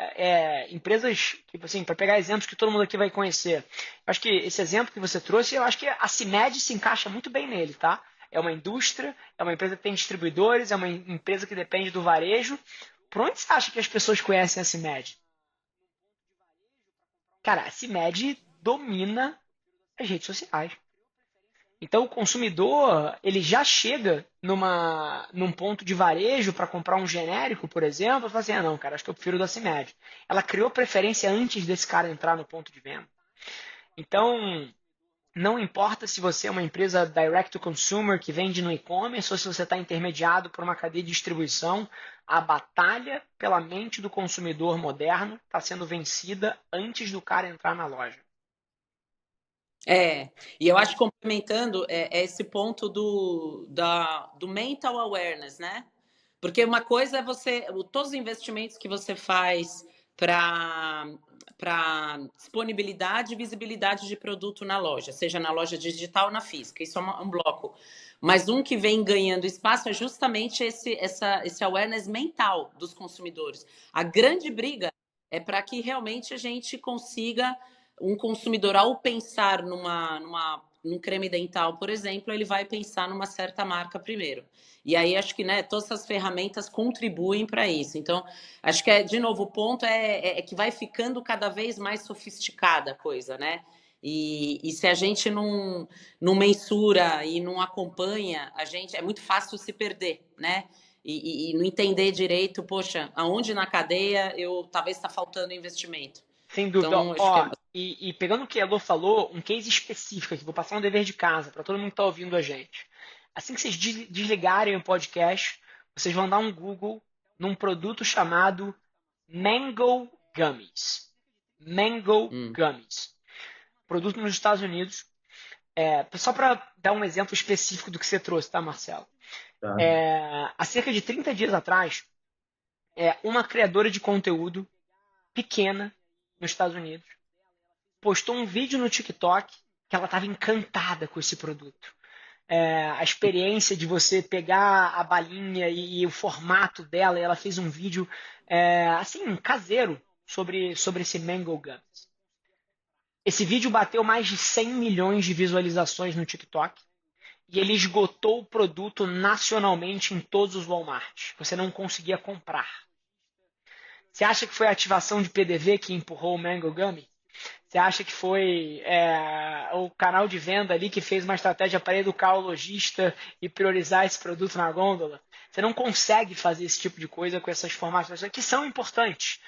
empresas, tipo assim, para pegar exemplos que todo mundo aqui vai conhecer. Eu acho que esse exemplo que você trouxe, eu acho que a CIMED se encaixa muito bem nele, tá? É uma indústria, é uma empresa que tem distribuidores, é uma empresa que depende do varejo. Por onde você acha que as pessoas conhecem a CIMED? Cara, a CIMED domina as redes sociais. Então o consumidor ele já chega num ponto de varejo para comprar um genérico, por exemplo, e fala assim, não, cara, acho que eu prefiro da CIMED. Ela criou preferência antes desse cara entrar no ponto de venda. Então, não importa se você é uma empresa direct to consumer que vende no e-commerce ou se você está intermediado por uma cadeia de distribuição, a batalha pela mente do consumidor moderno está sendo vencida antes do cara entrar na loja. E eu acho, complementando, esse ponto do mental awareness, né? Porque uma coisa é todos os investimentos que você faz para disponibilidade e visibilidade de produto na loja, seja na loja digital ou na física, isso é um bloco. Mas um que vem ganhando espaço é justamente esse awareness mental dos consumidores. A grande briga é para que realmente a gente consiga um consumidor, ao pensar num creme dental, por exemplo, ele vai pensar numa certa marca primeiro. E aí acho que, né, todas essas ferramentas contribuem para isso. Então, acho que, de novo, o ponto é que vai ficando cada vez mais sofisticada a coisa, né? E se a gente não mensura e não acompanha, é muito fácil se perder, né? E não entender direito, poxa, aonde na cadeia talvez está faltando investimento. Sem dúvida. Então, acho que e pegando o que a Elô falou, um case específico aqui, vou passar um dever de casa para todo mundo que está ouvindo a gente. Assim que vocês desligarem o podcast, vocês vão dar um Google num produto chamado Mango Gummies. Mango Gummies. Produto nos Estados Unidos. Só para dar um exemplo específico do que você trouxe, tá, Marcelo? Tá. Há cerca de 30 dias atrás, uma criadora de conteúdo pequena nos Estados Unidos postou um vídeo no TikTok que ela estava encantada com esse produto. A experiência de você pegar a balinha e o formato dela, e ela fez um vídeo assim, caseiro, sobre esse Mango Gummies. Esse vídeo bateu mais de 100 milhões de visualizações no TikTok e ele esgotou o produto nacionalmente em todos os Walmart. Você não conseguia comprar. Você acha que foi a ativação de PDV que empurrou o Mango Gummy? Você acha que foi o canal de venda ali que fez uma estratégia para educar o lojista e priorizar esse produto na gôndola? Você não consegue fazer esse tipo de coisa com essas formações que são importantes.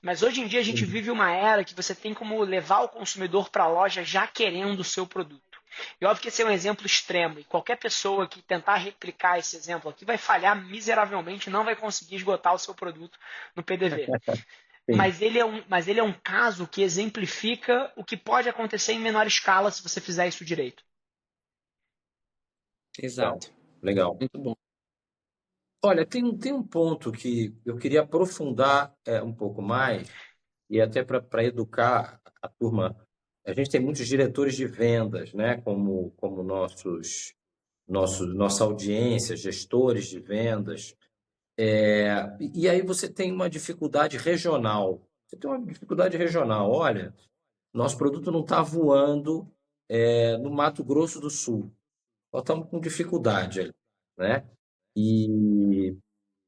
Mas hoje em dia a gente vive uma era que você tem como levar o consumidor para a loja já querendo o seu produto. E óbvio que esse é um exemplo extremo, e qualquer pessoa que tentar replicar esse exemplo aqui vai falhar miseravelmente e não vai conseguir esgotar o seu produto no PDV. Mas ele é um caso que exemplifica o que pode acontecer em menor escala se você fizer isso direito. Exato. Legal. Muito bom. Olha, tem um ponto que eu queria aprofundar um pouco mais, e até para educar a turma. A gente tem muitos diretores de vendas, né, como nossa audiência, gestores de vendas. E aí você tem uma dificuldade regional. Você tem uma dificuldade regional. Olha, nosso produto não está voando no Mato Grosso do Sul. Nós estamos com dificuldade aí, né? E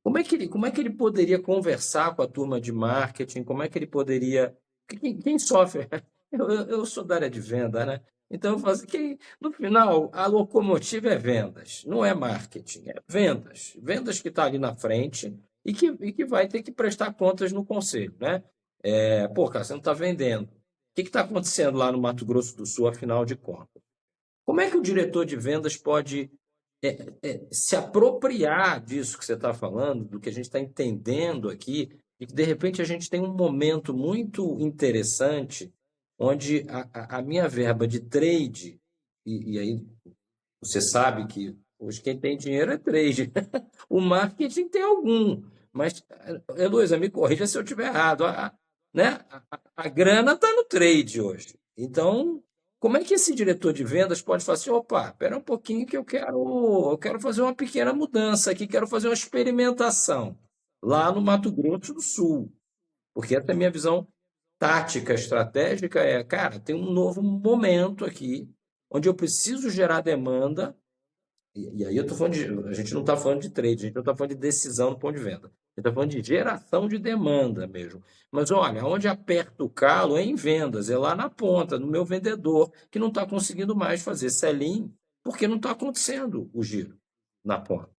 como é que ele poderia conversar com a turma de marketing? Como é que ele poderia... Quem sofre? Eu sou da área de venda, né? Então, eu falo assim, no final, a locomotiva é vendas, não é marketing, é vendas. Vendas que está ali na frente e que vai ter que prestar contas no conselho, né? Pô, cara, você não está vendendo. O que está acontecendo lá no Mato Grosso do Sul, afinal de contas? Como é que o diretor de vendas pode se apropriar disso que você está falando, do que a gente está entendendo aqui, e que de repente a gente tem um momento muito interessante onde a minha verba de trade, e aí você sabe que hoje quem tem dinheiro é trade, o marketing tem algum, mas, Heloísa, me corrija se eu estiver errado, né? A grana está no trade hoje. Então, como é que esse diretor de vendas pode falar assim, opa, espera um pouquinho que eu quero fazer uma pequena mudança aqui, quero fazer uma experimentação lá no Mato Grosso do Sul, porque essa é a minha visão tática, estratégica, cara, tem um novo momento aqui, onde eu preciso gerar demanda, e aí eu tô falando a gente não está falando de trade, a gente não está falando de decisão do ponto de venda. A gente está falando de geração de demanda mesmo. Mas olha, onde aperta o calo é em vendas, é lá na ponta, no meu vendedor, que não está conseguindo mais fazer sell-in, porque não está acontecendo o giro na ponta.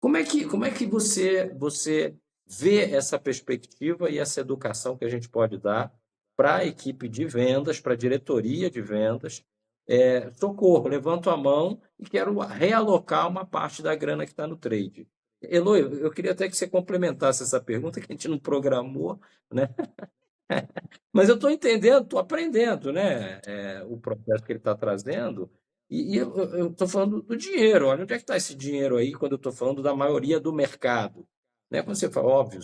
Como é que você vê essa perspectiva e essa educação que a gente pode dar para a equipe de vendas, para a diretoria de vendas? Socorro, levanto a mão e quero realocar uma parte da grana que está no trade. Eloy, eu queria até que você complementasse essa pergunta, que a gente não programou, né? Mas eu estou entendendo, estou aprendendo, né? O processo que ele está trazendo. E eu estou falando do dinheiro. Olha, onde é que está esse dinheiro aí quando eu estou falando da maioria do mercado? Né? Quando você fala, óbvio,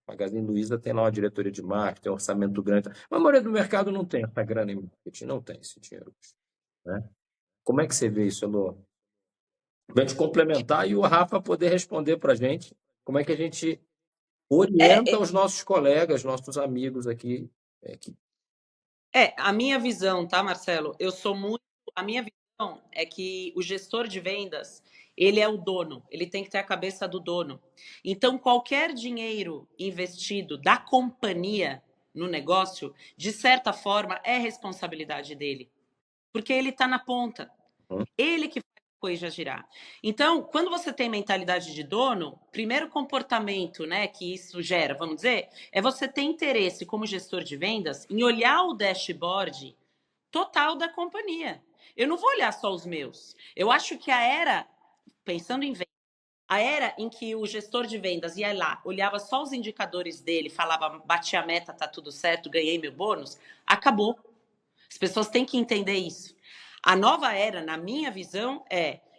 Magazine Luiza tem lá uma diretoria de marketing, tem um orçamento grande. Mas a maioria do mercado não tem essa grana em marketing, não tem esse dinheiro. Né? Como é que você vê isso, Elô? Para a gente complementar e o Rafa poder responder para a gente como é que a gente orienta os nossos colegas, nossos amigos aqui. A minha visão, tá, Marcelo? A minha visão é que o gestor de vendas, ele é o dono, ele tem que ter a cabeça do dono. Então, qualquer dinheiro investido da companhia no negócio, de certa forma, é responsabilidade dele. Porque ele está na ponta. Ele que faz a coisa girar. Então, quando você tem mentalidade de dono, primeiro comportamento, né, que isso gera, vamos dizer, é você ter interesse como gestor de vendas em olhar o dashboard total da companhia. Eu não vou olhar só os meus. Eu acho que pensando em vendas, a era em que o gestor de vendas ia lá, olhava só os indicadores dele, falava, bati a meta, tá tudo certo, ganhei meu bônus, acabou. As pessoas têm que entender isso. A nova era, na minha visão,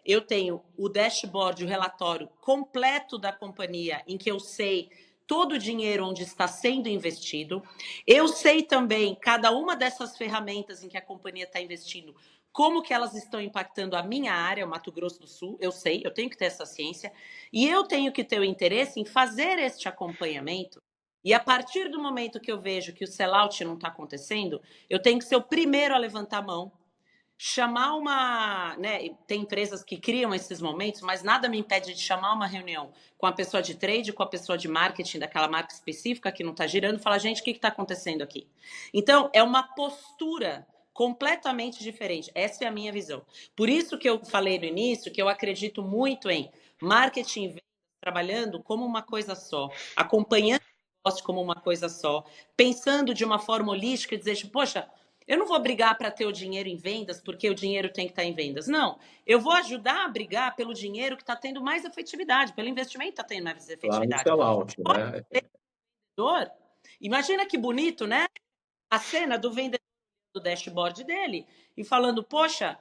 eu tenho o dashboard, o relatório completo da companhia, em que eu sei todo o dinheiro onde está sendo investido. Eu sei também cada uma dessas ferramentas em que a companhia está investindo, como que elas estão impactando a minha área, o Mato Grosso do Sul. Eu sei, eu tenho que ter essa ciência. E eu tenho que ter o interesse em fazer este acompanhamento E a partir do momento que eu vejo que o sellout não está acontecendo, eu tenho que ser o primeiro a levantar a mão, chamar uma... Né, tem empresas que criam esses momentos, mas nada me impede de chamar uma reunião com a pessoa de trade, com a pessoa de marketing daquela marca específica que não está girando, e falar, gente, o que está acontecendo aqui? Então, é uma postura completamente diferente. Essa é a minha visão. Por isso que eu falei no início que eu acredito muito em marketing e vendas trabalhando como uma coisa só, acompanhando o negócio como uma coisa só, pensando de uma forma holística e dizer, tipo, poxa, eu não vou brigar para ter o dinheiro em vendas porque o dinheiro tem que estar em vendas. Não, eu vou ajudar a brigar pelo dinheiro que está tendo mais efetividade, pelo investimento que está tendo mais Lá no efetividade. sellout, né? Imagina que bonito, né? A cena do vendedor do dashboard dele e falando, poxa,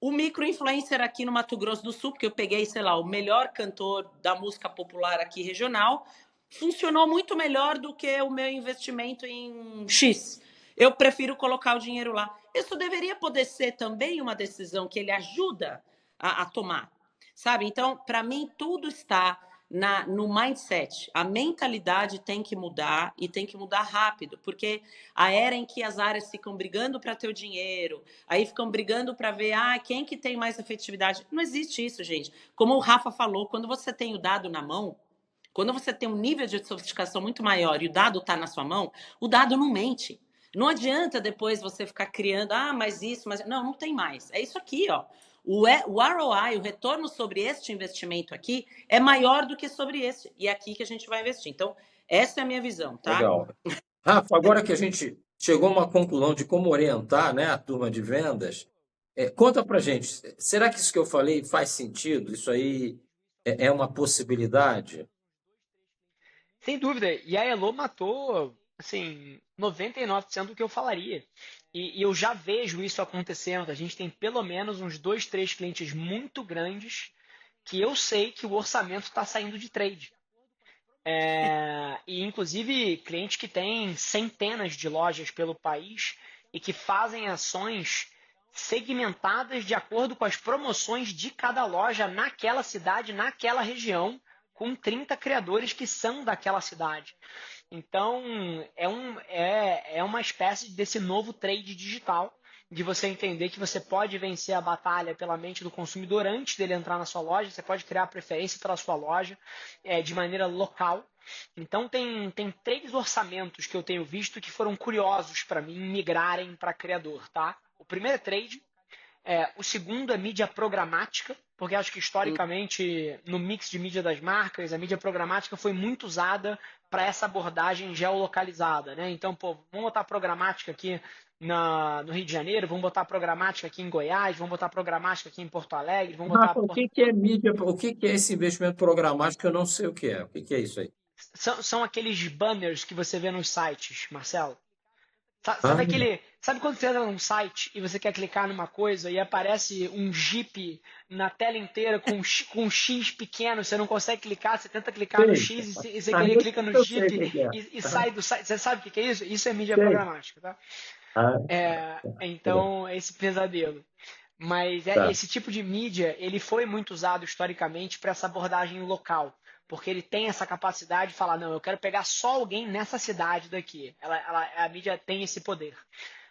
o micro-influencer aqui no Mato Grosso do Sul, porque eu peguei, sei lá, o melhor cantor da música popular aqui regional, funcionou muito melhor do que o meu investimento em X. Eu prefiro colocar o dinheiro lá. Isso deveria poder ser também uma decisão que ele ajuda a tomar, sabe? Então, para mim, tudo está no mindset. A mentalidade tem que mudar e tem que mudar rápido, porque a era em que as áreas ficam brigando para ter o dinheiro, aí ficam brigando para ver quem que tem mais efetividade. Não existe isso, gente. Como o Rafa falou, quando você tem o dado na mão, quando você tem um nível de sofisticação muito maior e o dado está na sua mão, o dado não mente. Não adianta depois você ficar criando, mas isso, mas... Não, não tem mais. É isso aqui, ó. O ROI, o retorno sobre este investimento aqui, é maior do que sobre esse. E é aqui que a gente vai investir. Então, essa é a minha visão, tá? Legal. Rafa, agora que a gente chegou a uma conclusão de como orientar, né, a turma de vendas, conta pra gente, será que isso que eu falei faz sentido? Isso aí é uma possibilidade? Sem dúvida. E a Elo matou, assim, 99% do que eu falaria. E eu já vejo isso acontecendo. A gente tem pelo menos uns 2, 3 clientes muito grandes que eu sei que o orçamento está saindo de trade. E inclusive clientes que têm centenas de lojas pelo país e que fazem ações segmentadas de acordo com as promoções de cada loja naquela cidade, naquela região, com 30 criadores que são daquela cidade. Então, é uma espécie desse novo trade digital, de você entender que você pode vencer a batalha pela mente do consumidor antes dele entrar na sua loja, você pode criar preferência pela sua loja de maneira local. Então, tem 3 orçamentos que eu tenho visto que foram curiosos para mim migrarem para criador. Tá? O primeiro é trade, o segundo é mídia programática, porque acho que historicamente no mix de mídia das marcas, a mídia programática foi muito usada para essa abordagem geolocalizada. Né? Então, vamos botar programática aqui no Rio de Janeiro, vamos botar programática aqui em Goiás, vamos botar programática aqui em Porto Alegre, vamos botar... Rafa, o que é mídia? O que é esse investimento programático? Eu não sei o que é. O que é isso aí? São aqueles banners que você vê nos sites, Marcelo. Ah, Sabe quando você entra num site e você quer clicar numa coisa e aparece um Jeep na tela inteira com um X pequeno, você não consegue clicar, você tenta clicar no sei. X e você Aí clica no eu sei o Jeep que é. e sai do site. Você sabe o que é isso? Isso é mídia Sei. programática, tá? Ah, Então, esse pesadelo. Mas tá. esse tipo de mídia, ele foi muito usado historicamente para essa abordagem local. Porque ele tem essa capacidade de falar, não, eu quero pegar só alguém nessa cidade daqui. A mídia tem esse poder.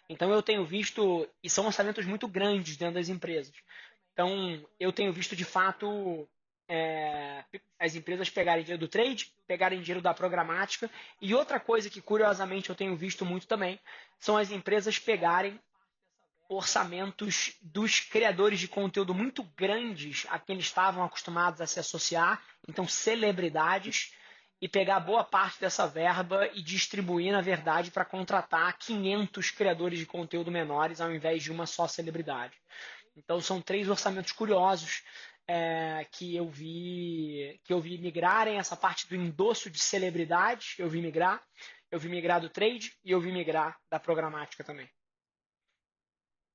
Então eu tenho visto, e são orçamentos muito grandes dentro das empresas. Então eu tenho visto de fato as empresas pegarem dinheiro do trade, pegarem dinheiro da programática. E outra coisa que curiosamente eu tenho visto muito também, são as empresas pegarem orçamentos dos criadores de conteúdo muito grandes a quem eles estavam acostumados a se associar, então celebridades, e pegar boa parte dessa verba e distribuir, na verdade, para contratar 500 criadores de conteúdo menores ao invés de uma só celebridade. Então são 3 orçamentos curiosos que eu vi migrarem essa parte do endosso de celebridades, eu vi migrar do trade e eu vi migrar da programática também.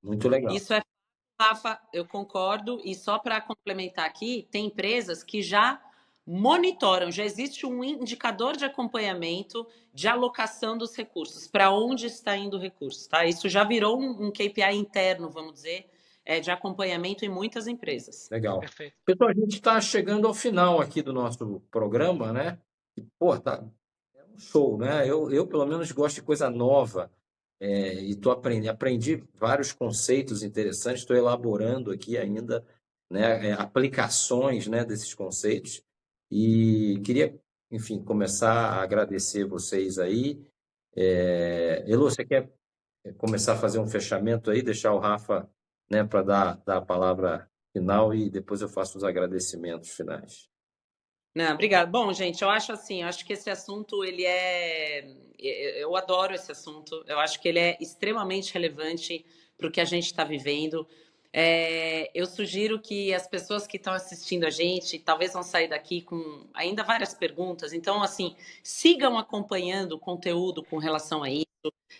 Muito legal. Isso é, Rafa, eu concordo. E só para complementar aqui, tem empresas que já monitoram, já existe um indicador de acompanhamento de alocação dos recursos, para onde está indo o recurso. Tá? Isso já virou um KPI interno, vamos dizer, de acompanhamento em muitas empresas. Legal. Perfeito. Pessoal, a gente está chegando ao final aqui do nosso programa, né? E, pô, show, né? Eu pelo menos gosto de coisa nova, e aprendi vários conceitos interessantes, estou elaborando aqui ainda, né, aplicações, né, desses conceitos, e queria, enfim, começar a agradecer vocês aí. Elô, você quer começar a fazer um fechamento aí, deixar o Rafa, né, para dar a palavra final e depois eu faço os agradecimentos finais. Não, obrigada. Bom, gente, eu acho que esse assunto, eu adoro esse assunto, eu acho que ele é extremamente relevante para o que a gente está vivendo. Eu sugiro que as pessoas que estão assistindo a gente, talvez vão sair daqui com ainda várias perguntas, então, assim, sigam acompanhando o conteúdo com relação a isso,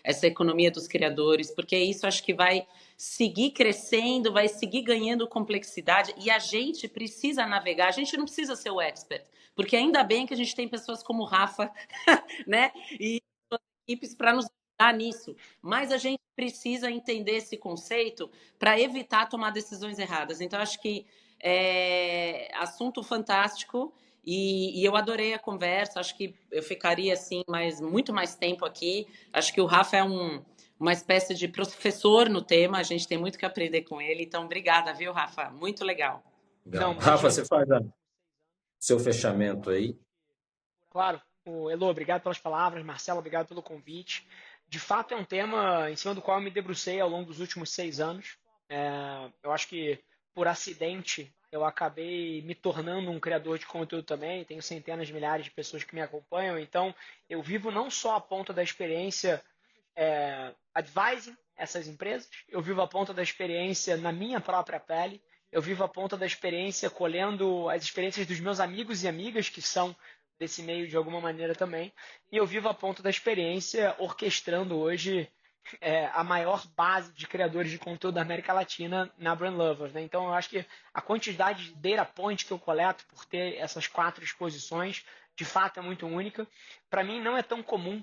essa economia dos criadores, porque isso acho que vai seguir crescendo, vai seguir ganhando complexidade e a gente precisa navegar, a gente não precisa ser o expert, porque ainda bem que a gente tem pessoas como o Rafa, né, e equipes para nos ajudar nisso, mas a gente precisa entender esse conceito para evitar tomar decisões erradas. Então, acho que assunto fantástico e eu adorei a conversa, acho que eu ficaria assim muito mais tempo aqui, acho que o Rafa é uma espécie de professor no tema, a gente tem muito que aprender com ele, então obrigada, viu, Rafa? Muito legal. Não, Rafa, você faz seu fechamento aí. Claro. Elô, obrigado pelas palavras. Marcelo, obrigado pelo convite. De fato, é um tema em cima do qual eu me debrucei ao longo dos últimos 6 anos. Eu acho que, por acidente, eu acabei me tornando um criador de conteúdo também. Tenho centenas de milhares de pessoas que me acompanham. Então, eu vivo não só a ponta da experiência advising essas empresas, eu vivo a ponta da experiência na minha própria pele, eu vivo a ponta da experiência colhendo as experiências dos meus amigos e amigas que são desse meio de alguma maneira também, e eu vivo a ponta da experiência orquestrando hoje a maior base de criadores de conteúdo da América Latina na Brand Lovers, né? Então eu acho que a quantidade de data point que eu coleto por ter essas 4 exposições de fato é muito única. Para mim não é tão comum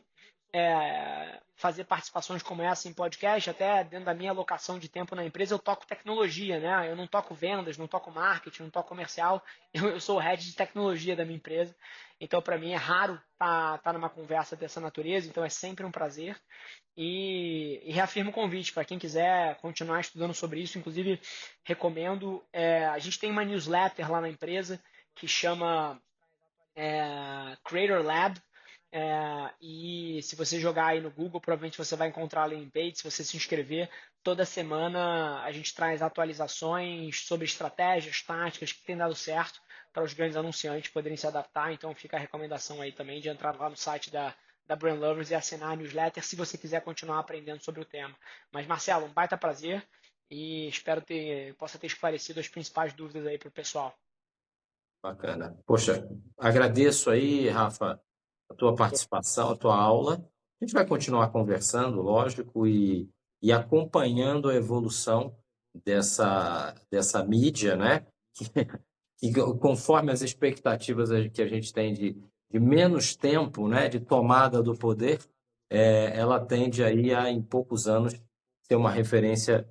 fazer participações como essa em podcast, até dentro da minha alocação de tempo na empresa eu toco tecnologia, né? Eu não toco vendas, não toco marketing, não toco comercial, eu sou o head de tecnologia da minha empresa, então para mim é raro estar numa conversa dessa natureza, então é sempre um prazer e reafirmo o convite para quem quiser continuar estudando sobre isso, inclusive recomendo, a gente tem uma newsletter lá na empresa que chama Creator Lab, e se você jogar aí no Google, provavelmente você vai encontrar a landing page. Se você se inscrever, toda semana a gente traz atualizações sobre estratégias, táticas que tem dado certo para os grandes anunciantes poderem se adaptar. Então fica a recomendação aí também de entrar lá no site da Brand Lovers e assinar a newsletter se você quiser continuar aprendendo sobre o tema. Mas Marcelo, um baita prazer e espero possa ter esclarecido as principais dúvidas aí para o pessoal. Bacana. Poxa, agradeço aí, Rafa, a tua participação, a tua aula. A gente vai continuar conversando, lógico, e acompanhando a evolução dessa mídia, né? E conforme as expectativas que a gente tem de menos tempo, né, de tomada do poder, ela tende aí a, em poucos anos, ser uma referência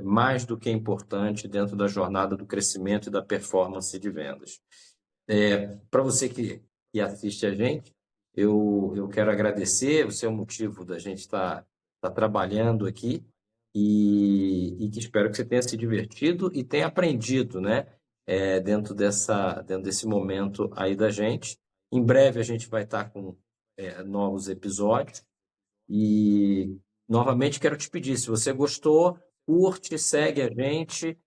mais do que importante dentro da jornada do crescimento e da performance de vendas. Para você que assiste a gente, eu quero agradecer, você é o motivo da gente estar trabalhando aqui e que espero que você tenha se divertido e tenha aprendido, né, dentro desse momento aí da gente. Em breve a gente vai estar com novos episódios e novamente quero te pedir, se você gostou, curte, segue a gente.